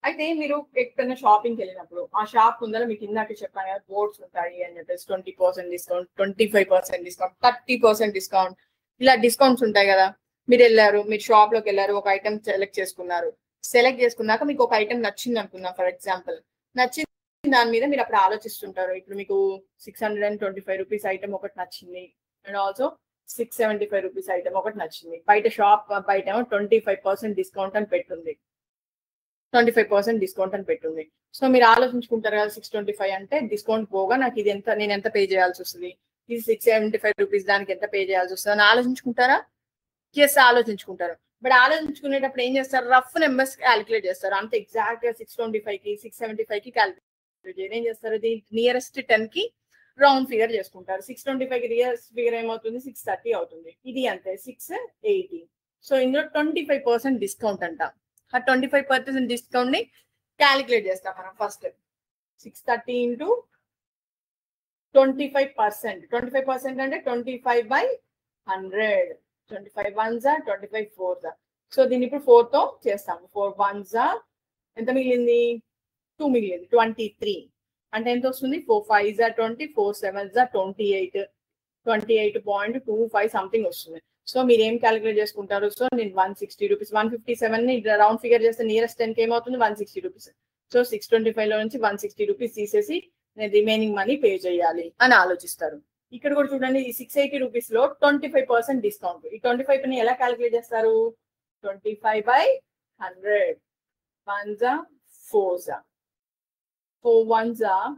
అయితే మీరు ఎక్కడైనా షాపింగ్కి వెళ్ళినప్పుడు ఆ షాప్ ముందర మీకు ఇందాక చెప్పాను కదా బోర్డ్స్ ఉంటాయి అని చెప్పేసి 20% డిస్కౌంట్, 25% డిస్కౌంట్, 30% డిస్కౌంట్, ఇలా డిస్కౌంట్స్ ఉంటాయి కదా. మీరు వెళ్ళారు, మీరు షాప్ లోకి వెళ్ళారు, ఒక ఐటమ్ సెలెక్ట్ చేసుకున్నారు. సెలెక్ట్ చేసుకున్నాక మీకు ఒక ఐటమ్ నచ్చింది అనుకుందాం. ఫర్ ఎగ్జాంపుల్ నచ్చింది దాని మీద మీరు అప్పుడు ఆలోచిస్తుంటారు. ఇప్పుడు మీకు 625 రూపీస్ ఐటమ్ ఒకటి నచ్చింది అండ్ ఆల్సో 675 రూపీస్ ఐటమ్ ఒకటి నచ్చింది. బయట షాప్ బయట 25% డిస్కౌంట్ అని పెట్టుంది, 25% డిస్కౌంట్ అని పెట్టుంది. సో మీరు ఆలోచించుకుంటారు కదా, 625 అంటే డిస్కౌంట్ పోగా నాకు ఇది ఎంత, నేను ఎంత పే చేయాల్సి వస్తుంది, ఇది 675 రూపీస్ దానికి ఎంత పే చేయాల్సి వస్తుంది అని ఆలోచించుకుంటారా? ఎస్, ఆలోచించుకుంటారు. బట్ ఆలోచించుకునేటప్పుడు ఏం చేస్తారు? రఫ్ నెంబర్స్ క్యాలిక్యులేట్ చేస్తారు. అంత ఎగ్జాక్ట్ గా 625 కి 675 కి క్యాలిక్యులేట్ చేయరు. ఏం చేస్తారు? ఇది నియరెస్ట్ 10 కి రౌండ్ ఫిగర్ చేసుకుంటారు. 625 కి నియరెస్ట్ ఫిగర్ ఏమవుతుంది? 630 అవుతుంది. ఇది అంతే 680. సో ఇందులో 25% డిస్కౌంట్ అంట. ఆ 25% డిస్కౌంట్ ని క్యాలిక్యులేట్ చేస్తాం మనం. First 630 into 25%. 25% అంటే 25/100. 25 1s are 25 4s are. So దీన్ని ఇప్పుడు 4 తో చేస్తాము. 4 1s are ఎంత మిగిలింది? 2 మిగిలింది, 23. అంటే ఎంత వస్తుంది? 4 5s are 20, 4 7s are 28, 28.25 something వస్తుంది. సో మీరు ఏం క్యాలిక్యులేట్ చేసుకుంటారు? సో నేను 160 రూపీస్, 157 ని రౌండ్ ఫిగర్ చేస్తే నియరెస్ట్ 10 కి ఏమవుతుంది? 160 రూపీస్. సో 625 లో నుంచి 160 రూపీస్ తీసేసి నేను రిమైనింగ్ మనీ పే చేయాలి అని ఆలోచిస్తారు. ఇక్కడ కూడా చూడండి, ఈ 680 రూపీస్ లో 25% డిస్కౌంట్. ఈ 25 ని ఎలా క్యాలిక్యులేట్ చేస్తారు? 25/100. 100. 1s are 4s are 4 1s are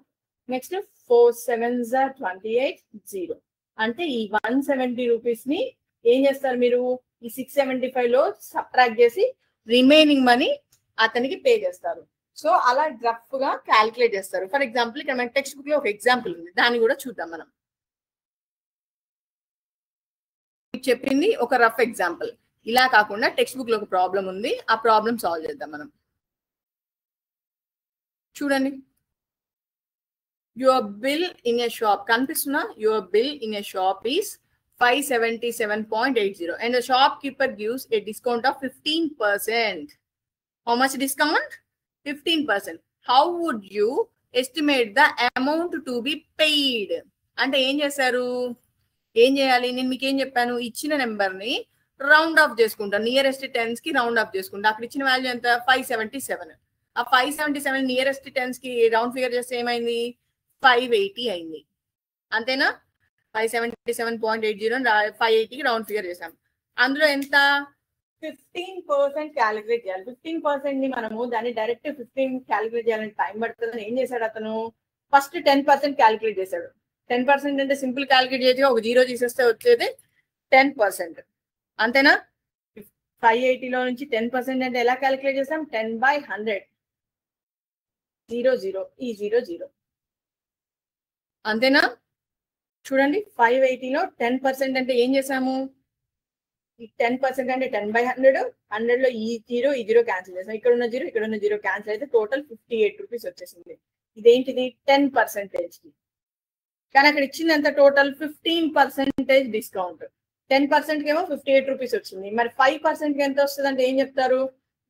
next 4 7s are 28 0. అంటే ఈ 170 రూపీస్ ని ఏం చేస్తారు మీరు ఈ 675 లో సబ్ట్రాక్ట్ చేసి రిమైనింగ్ మనీ అతనికి పే చేస్తారు. సో అలా రఫ్ గా క్యాలిక్యులేట్ చేస్తారు. ఫర్ ఎగ్జాంపుల్ ఇక్కడ మన టెక్స్ట్ బుక్ లో ఒక ఎగ్జాంపుల్ ఉంది, దాన్ని కూడా చూద్దాం మనం. చెప్పింది ఒక రఫ్ ఎగ్జాంపుల్, ఇలా కాకుండా టెక్స్ట్ బుక్ లో ఒక ప్రాబ్లం ఉంది, ఆ ప్రాబ్లం సాల్వ్ చేద్దాం మనం. చూడండి, your bill in a shop కనిపిస్తున్నా, your bill in a shop is 577.80 and the shopkeeper gives a discount of 15%. How much discount? 15%. How would you estimate the amount to be paid? అంటే ఏం చేశారు, ఏం చేయాలి, నేను మీకు ఏం చెప్పాను, ఇచ్చిన నెంబర్ ని రౌండ్ ఆఫ్ చేసుకుంటా, నియరెస్ట్ టెన్స్ కి రౌండ్ ఆఫ్ చేసుకుంటా. అక్కడ ఇచ్చిన వాల్యూ ఎంత 577. ఆ 577 నియరెస్ట్ టెన్స్ కి రౌండ్ ఫిగర్ చేస్తే ఏమైంది 580 అయింది. అంతేనా? 577.80 580కి రౌండ్ ఫిగర్ చేసాం. అందులో ఎంత 15% క్యాలిక్యులేట్ చేయాలి. 15% ని మనము దాన్ని డైరెక్ట్ 15 క్యాలిక్యులేట్ చేయాలని టైం పడుతుందని ఏం చేశాడు అతను, ఫస్ట్ 10% క్యాలిక్యులేట్ చేశాడు. 10% అంటే సింపుల్ క్యాలిక్యులేట్ చేసి ఒక 0 తీసేస్తే వచ్చేది 10%. అంతేనా? 580లో నుంచి 10% అంటే ఎలా క్యాలిక్యులేట్ చేస్తాం, 10/100 0 0 ఈ 0 0. అంతేనా? చూడండి, 580లో 10% అంటే ఏం చేసాము, ఈ 10% అంటే 10/100, 100లో ఈ 0 క్యాన్సిల్ చేసాం, ఇక్కడ ఉన్న 0 క్యాన్సిల్ అయితే టోటల్ 58 రూపీస్ వచ్చేసింది. ఇదేంటిది 10% కి. కానీ అక్కడ ఇచ్చింది ఎంత, టోటల్ 15% డిస్కౌంట్. 10% కి ఏమో 58 రూపీస్ వచ్చింది. మరి 5% కి ఎంత వస్తుంది అంటే ఏం చెప్తారు,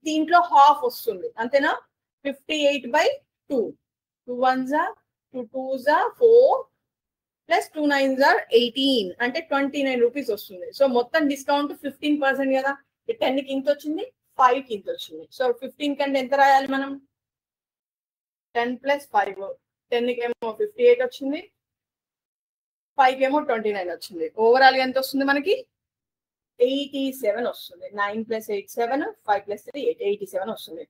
దీంట్లో హాఫ్ వస్తుంది. అంతేనా? 58/2. 2 1s are 2 2s are 4 plus 2 9s are 18 అంటే 29 రూపీస్ వస్తుంది. సో మొత్తం డిస్కౌంట్ 15% కదా. 10 కి ఇంత వచ్చింది, 5 కి ఇంత వచ్చింది. సో 15 కంటే ఎంత రాయాలి మనం, 10 + 5. 10 కి ఏమో 58 వచ్చింది, 5 కి ఏమో 29 వచ్చింది. ఓవరాల్ గా ఎంత వస్తుంది మనకి 87 వస్తుంది. 9 + 8 7, 5 + 3 8, 87 వస్తుంది.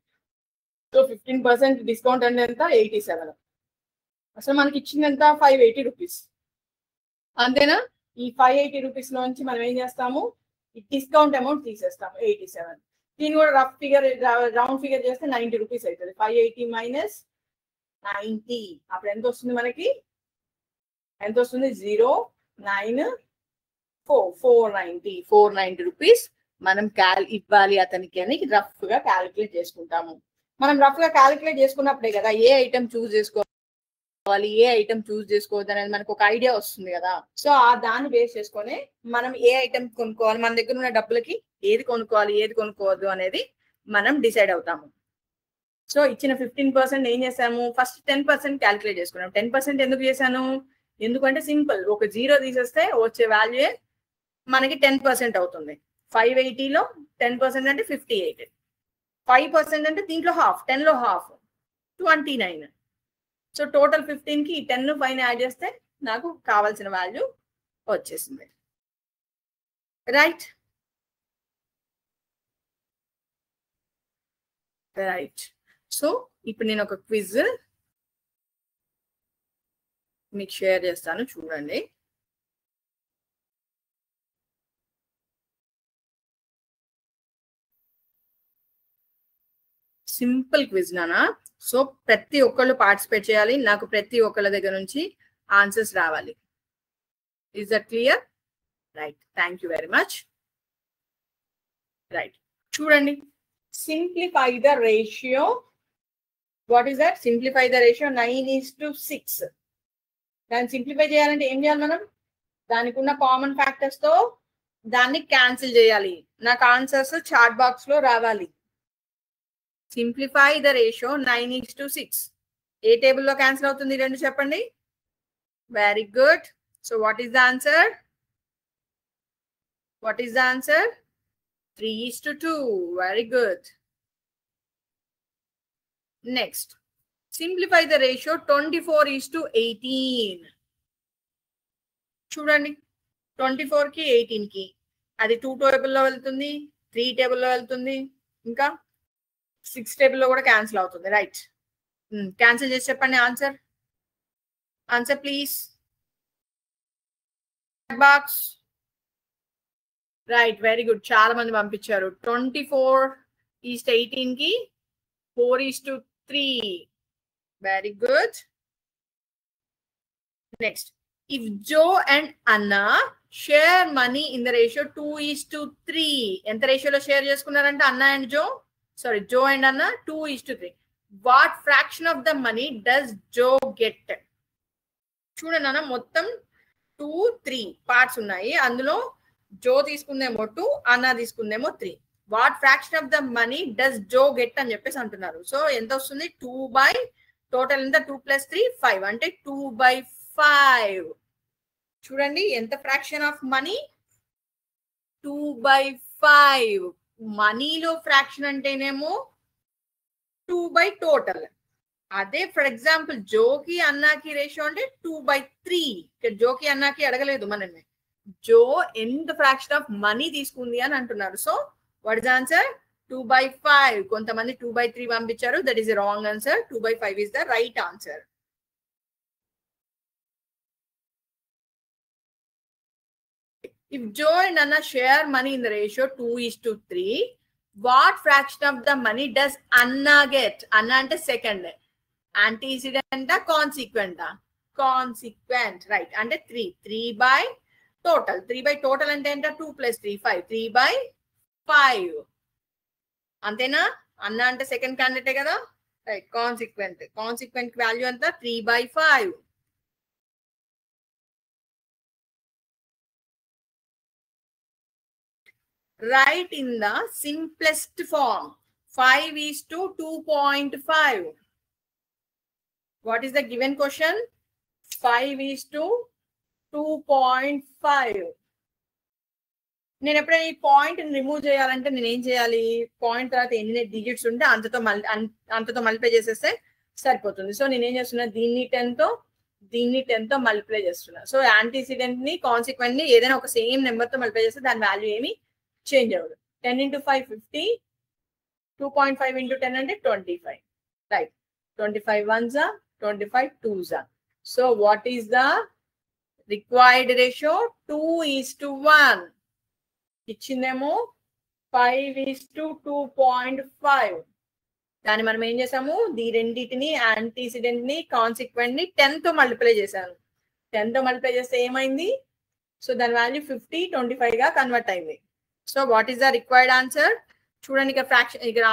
సో 15% డిస్కౌంట్ అంటే ఎంత 87. అసలు మనకి ఇచ్చింది ఎంత 580 రూపీస్. అంతేనా? ఈ 580 రూపీస్ నుంచి మనం ఏం చేస్తాము, ఈ డిస్కౌంట్ అమౌంట్ తీసేస్తాము 87. దీన్ని కూడా రఫ్ ఫిగర్ రౌండ్ ఫిగర్ చేస్తే 90 రూపీస్ అవుతుంది. 580 - 90 అప్పుడు ఎంత వస్తుంది మనకి, ఎంత వస్తుంది 490 రూపీస్ మనం ఇవ్వాలి అతనికి అని రఫ్ గా క్యాలిక్యులేట్ చేసుకుంటాము. మనం రఫ్ గా క్యాలిక్యులేట్ చేసుకున్నప్పుడే కదా ఏ ఐటమ్ చూస్ చేసుకోవాలి, ఏ ఐటమ్ చూస్ చేసుకోవద్దు అనేది మనకు ఒక ఐడియా వస్తుంది కదా. సో ఆ దాన్ని బేస్ చేసుకొని మనం ఏ ఐటమ్ కొనుక్కోవాలి, మన దగ్గర ఉన్న డబ్బులకి ఏది కొనుక్కోవాలి ఏది కొనుక్కోవద్దు అనేది మనం డిసైడ్ అవుతాము. సో ఇచ్చిన 15% ఏం చేసాము, ఫస్ట్ 10% క్యాలిక్యులేట్ చేసుకున్నాం. 10% ఎందుకు చేశాను, ఎందుకంటే సింపుల్, ఒక 0 తీసేస్తే వచ్చే వాల్యూ మనకి 10% అవుతుంది. 580లో 10% అంటే 58. 5% అంటే దీంట్లో హాఫ్, 10లో హాఫ్ 29. సో టోటల్ 15 కి 10 పైన యాడ్ చేస్తే నాకు కావాల్సిన వాల్యూ వచ్చేసింది. Right right. సో ఇప్పుడు నేను ఒక క్విజ్ మీకు షేర్ చేస్తాను, చూడండి. సింపుల్ క్విజ్ నానా. సో ప్రతి ఒక్కళ్ళు పార్టిసిపేట్ చేయాలి, నాకు ప్రతి ఒక్కళ్ళ దగ్గర నుంచి ఆన్సర్స్ రావాలి. Is that clear? Right, thank you very much. Right, చూడండి, simplify the ratio. What is that? Simplify the ratio 9:6. దాన్ని సింప్లిఫై చేయాలంటే ఏం చేయాలి మనం, దానికి ఉన్న కామన్ ఫ్యాక్టర్స్ తో దాన్ని క్యాన్సిల్ చేయాలి. నాకు ఆన్సర్స్ చాట్ బాక్స్ లో రావాలి. Simplify the ratio 9:6. ఏ టేబుల్లో క్యాన్సిల్ అవుతుంది రెండు చెప్పండి. Very good. So what is the answer? What is the answer? 3:2. Very good. Next, simplify the ratio 24:18. చూడండి, 24 కి 18 కి అది 2 టేబుల్లో వెళ్తుంది, 3 టేబుల్లో వెళ్తుంది, ఇంకా 6 టేబుల్ లో కూడా క్యాన్సిల్ అవుతుంది. రైట్, క్యాన్సిల్ చేసి చెప్పండి answer. Answer please. Box. Right, very good. చాలా మంది పంపించారు. 24:18 కి 4:3. Very good. Next, if Joe and Anna share money in the ratio 2:3, ఎంత రేషియోలో షేర్ చేసుకున్నారంటే Anna and Jo, sorry Jo and Anna 2:3. What fraction of the money does Jo get? చూడండి అన్న, మొత్తం 2-3 పార్ట్స్ ఉన్నాయి. అందులో జో తీసుకుందేమో 2, అన్నా తీసుకుందేమో 3. What fraction of the money does Jo get అని చెప్పేసి అంటున్నారు. సో ఎంత వస్తుంది? 2 టోటల్ ఎంత? 2 + 3 5, అంటే 2/5. చూడండి ఎంత ఫ్రాక్షన్ ఆఫ్ మనీ, 2/5. మనీలో ఫ్రాక్షన్ అంటేనేమో 2 టోటల్. అదే ఫర్ ఎగ్జాంపుల్ జోకి అన్నాకి రేషియో అంటే 2/3. ఇక్కడ జోకి అన్నాకి అడగలేదు మనల్ని, జో ఎంత ఫ్రాక్షన్ ఆఫ్ మనీ తీసుకుంది అని అంటున్నారు. So what is answer? 2/5. కొంతమంది 2/3 పంపించారు. That is wrong answer. 2/5 is the right answer. If Joe and Anna share money in the ratio 2:3, what fraction of the money does Anna get? Anna ante second. Antecedent consequent? Consequent, right? Ante 3. 3 by total. 3 by total ante enta 2 + 3 5. 3/5. అంతేనా? అన్న అంటే సెకండ్ క్యాండిడేటే కదా, రైట్. కాన్సిక్వెంట్. కాన్సిక్వెంట్ వాల్యూ అంతా 3/5. Write in the simplest form 5:2.5. What is the given question? 5:2.5. నేను ఎప్పుడైనా ఈ పాయింట్ రిమూవ్ చేయాలంటే నేను ఏం చేయాలి? పాయింట్ తర్వాత ఎన్ని డిజిట్స్ ఉంటే అంతతో మల్టిప్లై చేసేస్తే సరిపోతుంది. సో నేను ఏం చేస్తున్నా? దీన్ని 10తో మల్టిప్లై చేస్తున్నా. సో యాంటీసిడెంట్ ని కాన్సిక్వెంట్ ని ఏదైనా ఒక సేమ్ నెంబర్ తో మల్టిప్లై చేస్తే దాని వాల్యూ ఏమి చేంజ్ అవ్వదు. 10 × 5 50. 2.5 × 10 అంటే 25. Right. 25 1s, 25 2s. So what is the required ratio? 2:1. ఇచ్చిందేమో 5:2.5. దాన్ని మనం ఏం చేసాము? ఈ రెండింటిని, యాంటీసిడెంట్ ని కాన్సిక్వెంట్ ని 10తో మల్టిప్లై చేశాను. 10తో మల్టిప్లై చేస్తే ఏమైంది? సో దాని వాల్యూ 50 25 గా కన్వర్ట్ అయింది. So what is the required answer? చూడండి, ఇక్కడ ఫ్రాక్షన్, ఇక్కడ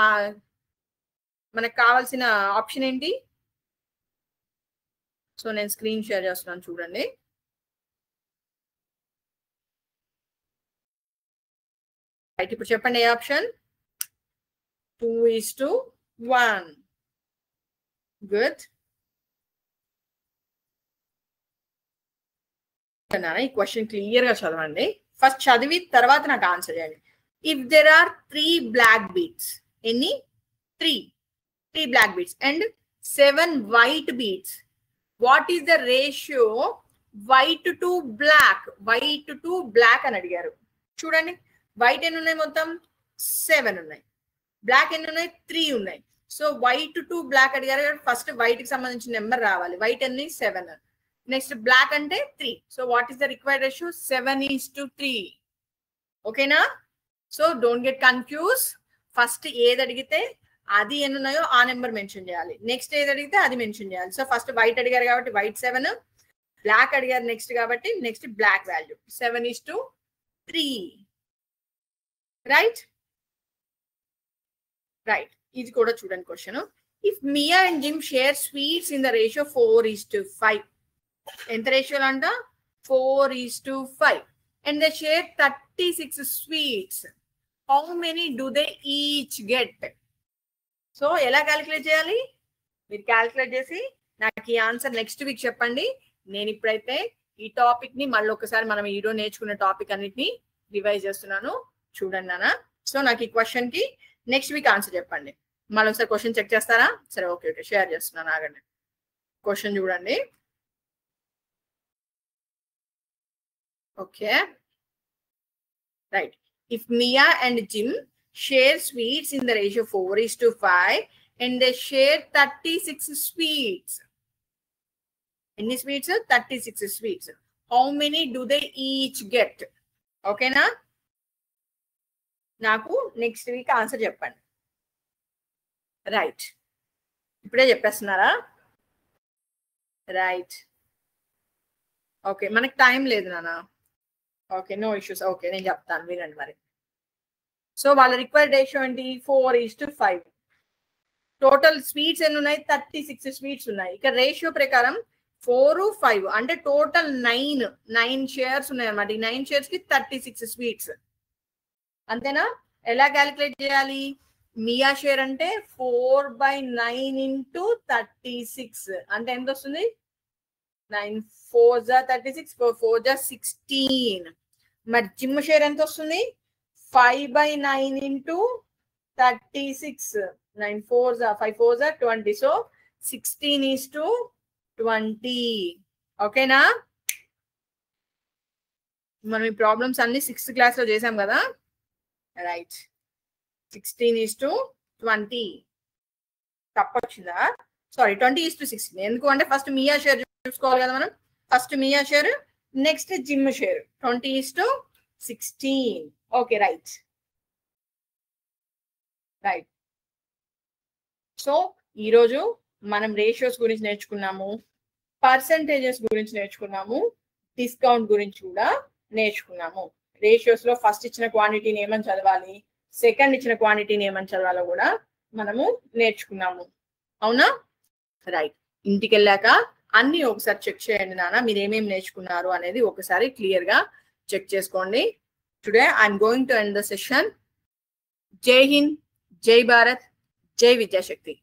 మనకు కావాల్సిన ఆప్షన్ ఏంటి? సో నేను స్క్రీన్ షేర్ చేస్తున్నాను, చూడండి. రైట్, ఇప్పుడు చెప్పండి ఏ ఆప్షన్? 2:1. గుడ్. ఈ క్వశ్చన్ క్లియర్ గా చదవండి. ఫస్ట్ చదివి తర్వాత నాకు ఆన్సర్ చేయండి. If there are 3 black beats, ఎన్ని? 3 black beats and 7 white beats, what is the ratio white to black? White to black అని అడిగారు. చూడండి, వైట్ ఎన్ని ఉన్నాయి? మొత్తం 7 ఉన్నాయి. బ్లాక్ ఎన్ని ఉన్నాయి? 3 ఉన్నాయి. సో వైట్ టు బ్లాక్ అడిగారు. ఫస్ట్ వైట్ కి సంబంధించిన నెంబర్ రావాలి. వైట్ ఎన్ని? 7. నెక్స్ట్ బ్లాక్ అంటే 3. So what is the required ratio? 7:3. ఓకేనా? So don't get confuse. First ఏది అడిగితే అది ఎన్ని ఉన్నాయో ఆ నెంబర్ మెన్షన్ చేయాలి. నెక్స్ట్ ఏది అడిగితే అది మెన్షన్ చేయాలి. సో ఫస్ట్ వైట్ అడిగారు కాబట్టి వైట్ 7, బ్లాక్ అడిగారు నెక్స్ట్ కాబట్టి next black value 7:3. Right. Right, ఇది కూడా చూడండి question. If Mia and Jim share sweets in the ratio 4:5, ఎంత రేషియోలో అంట? 4:5. And they share 36 sweets. How many do they each get? So ఎలా క్యాలిక్యులేట్ చేయాలి? మీరు క్యాలిక్యులేట్ చేసి నాకు ఈ ఆన్సర్ నెక్స్ట్ వీక్ చెప్పండి. నేను ఇప్పుడైతే ఈ టాపిక్ ని మళ్ళీ ఒకసారి మనం ఈరోజు నేర్చుకున్న టాపిక్ అన్నిటిని రివైజ్ చేస్తున్నాను. చూడండి నాన్న. సో నాకు ఈ క్వశ్చన్ కి నెక్స్ట్ వీక్ ఆన్సర్ చెప్పండి. మళ్ళీ ఒకసారి క్వశ్చన్ చెక్ చేస్తారా? సరే, ఓకే ఓకే, షేర్ చేస్తున్నాను, ఆగండి. క్వశ్చన్ చూడండి. Okay, right. If Mia and Jim share sweets in the ratio 4:5 and they share 36 sweets. Any sweets? 36 sweets. How many do they each get? Okay na? నాకు నెక్స్ట్ వీక్ ఆన్సర్ చెప్పండి. రైట్, ఇప్పుడే చెప్పేస్తున్నారా? రైట్, ఓకే, మనకి టైం లేదు నాన్న. Okay, no issues. ఓకే, నేను చెప్తాను, వినండి మరి. సో వాళ్ళ రిక్వైర్డ్ రేషియో ఏంటి? 4:5. టోటల్ స్వీట్స్ ఎన్ని ఉన్నాయి? 36 స్వీట్స్ ఉన్నాయి. ఇక రేషియో ప్రకారం 4:5 అంటే టోటల్ 9 షేర్స్ ఉన్నాయి అన్నమాట. ఈ 9 షేర్స్ కి 36 స్వీట్స్. అంతేనా? ఎలా క్యాలిక్యులేట్ చేయాలి? మియా షేర్ అంటే 4/9 into 36 అంటే ఎంత వస్తుంది? 9 4s are 36, 4 4s are 16. మరి జిమ్ షేర్ ఎంత వస్తుంది? 5/9 into 36. 9 4s are 5 4s are 20. So 16:20. ఓకేనా? మనం ఈ ప్రాబ్లమ్స్ అన్ని 6th క్లాస్ లో చేసాం కదా. రైట్, 16:20. తప్పొచ్చిందా? సారీ, 20:16. ఎందుకు అంటే ఫస్ట్ మియా షేర్ చూసుకోవాలి కదా మనం. First Mia share, next Jim share. 20:16. Okay, right. Right. So ఈరోజు మనం రేషియోస్ గురించి నేర్చుకున్నాము, పర్సెంటేజెస్ గురించి నేర్చుకున్నాము, డిస్కౌంట్ గురించి కూడా నేర్చుకున్నాము. రేషియోస్ లో ఫస్ట్ ఇచ్చిన క్వాంటిటీని ఏమని చదవాలి, సెకండ్ ఇచ్చిన క్వాంటిటీని ఏమని చదవాలో కూడా మనము నేర్చుకున్నాము. అవునా? రైట్. ఇంటికి వెళ్ళాక అన్ని ఒకసారి చెక్ చేయండి నాన్న, మీరు ఏమేమి నేర్చుకున్నారు అనేది ఒకసారి క్లియర్ గా చెక్ చేసుకోండి. Today I'm going to end the session. జై హింద్, జై భారత్, జై విద్యాశక్తి.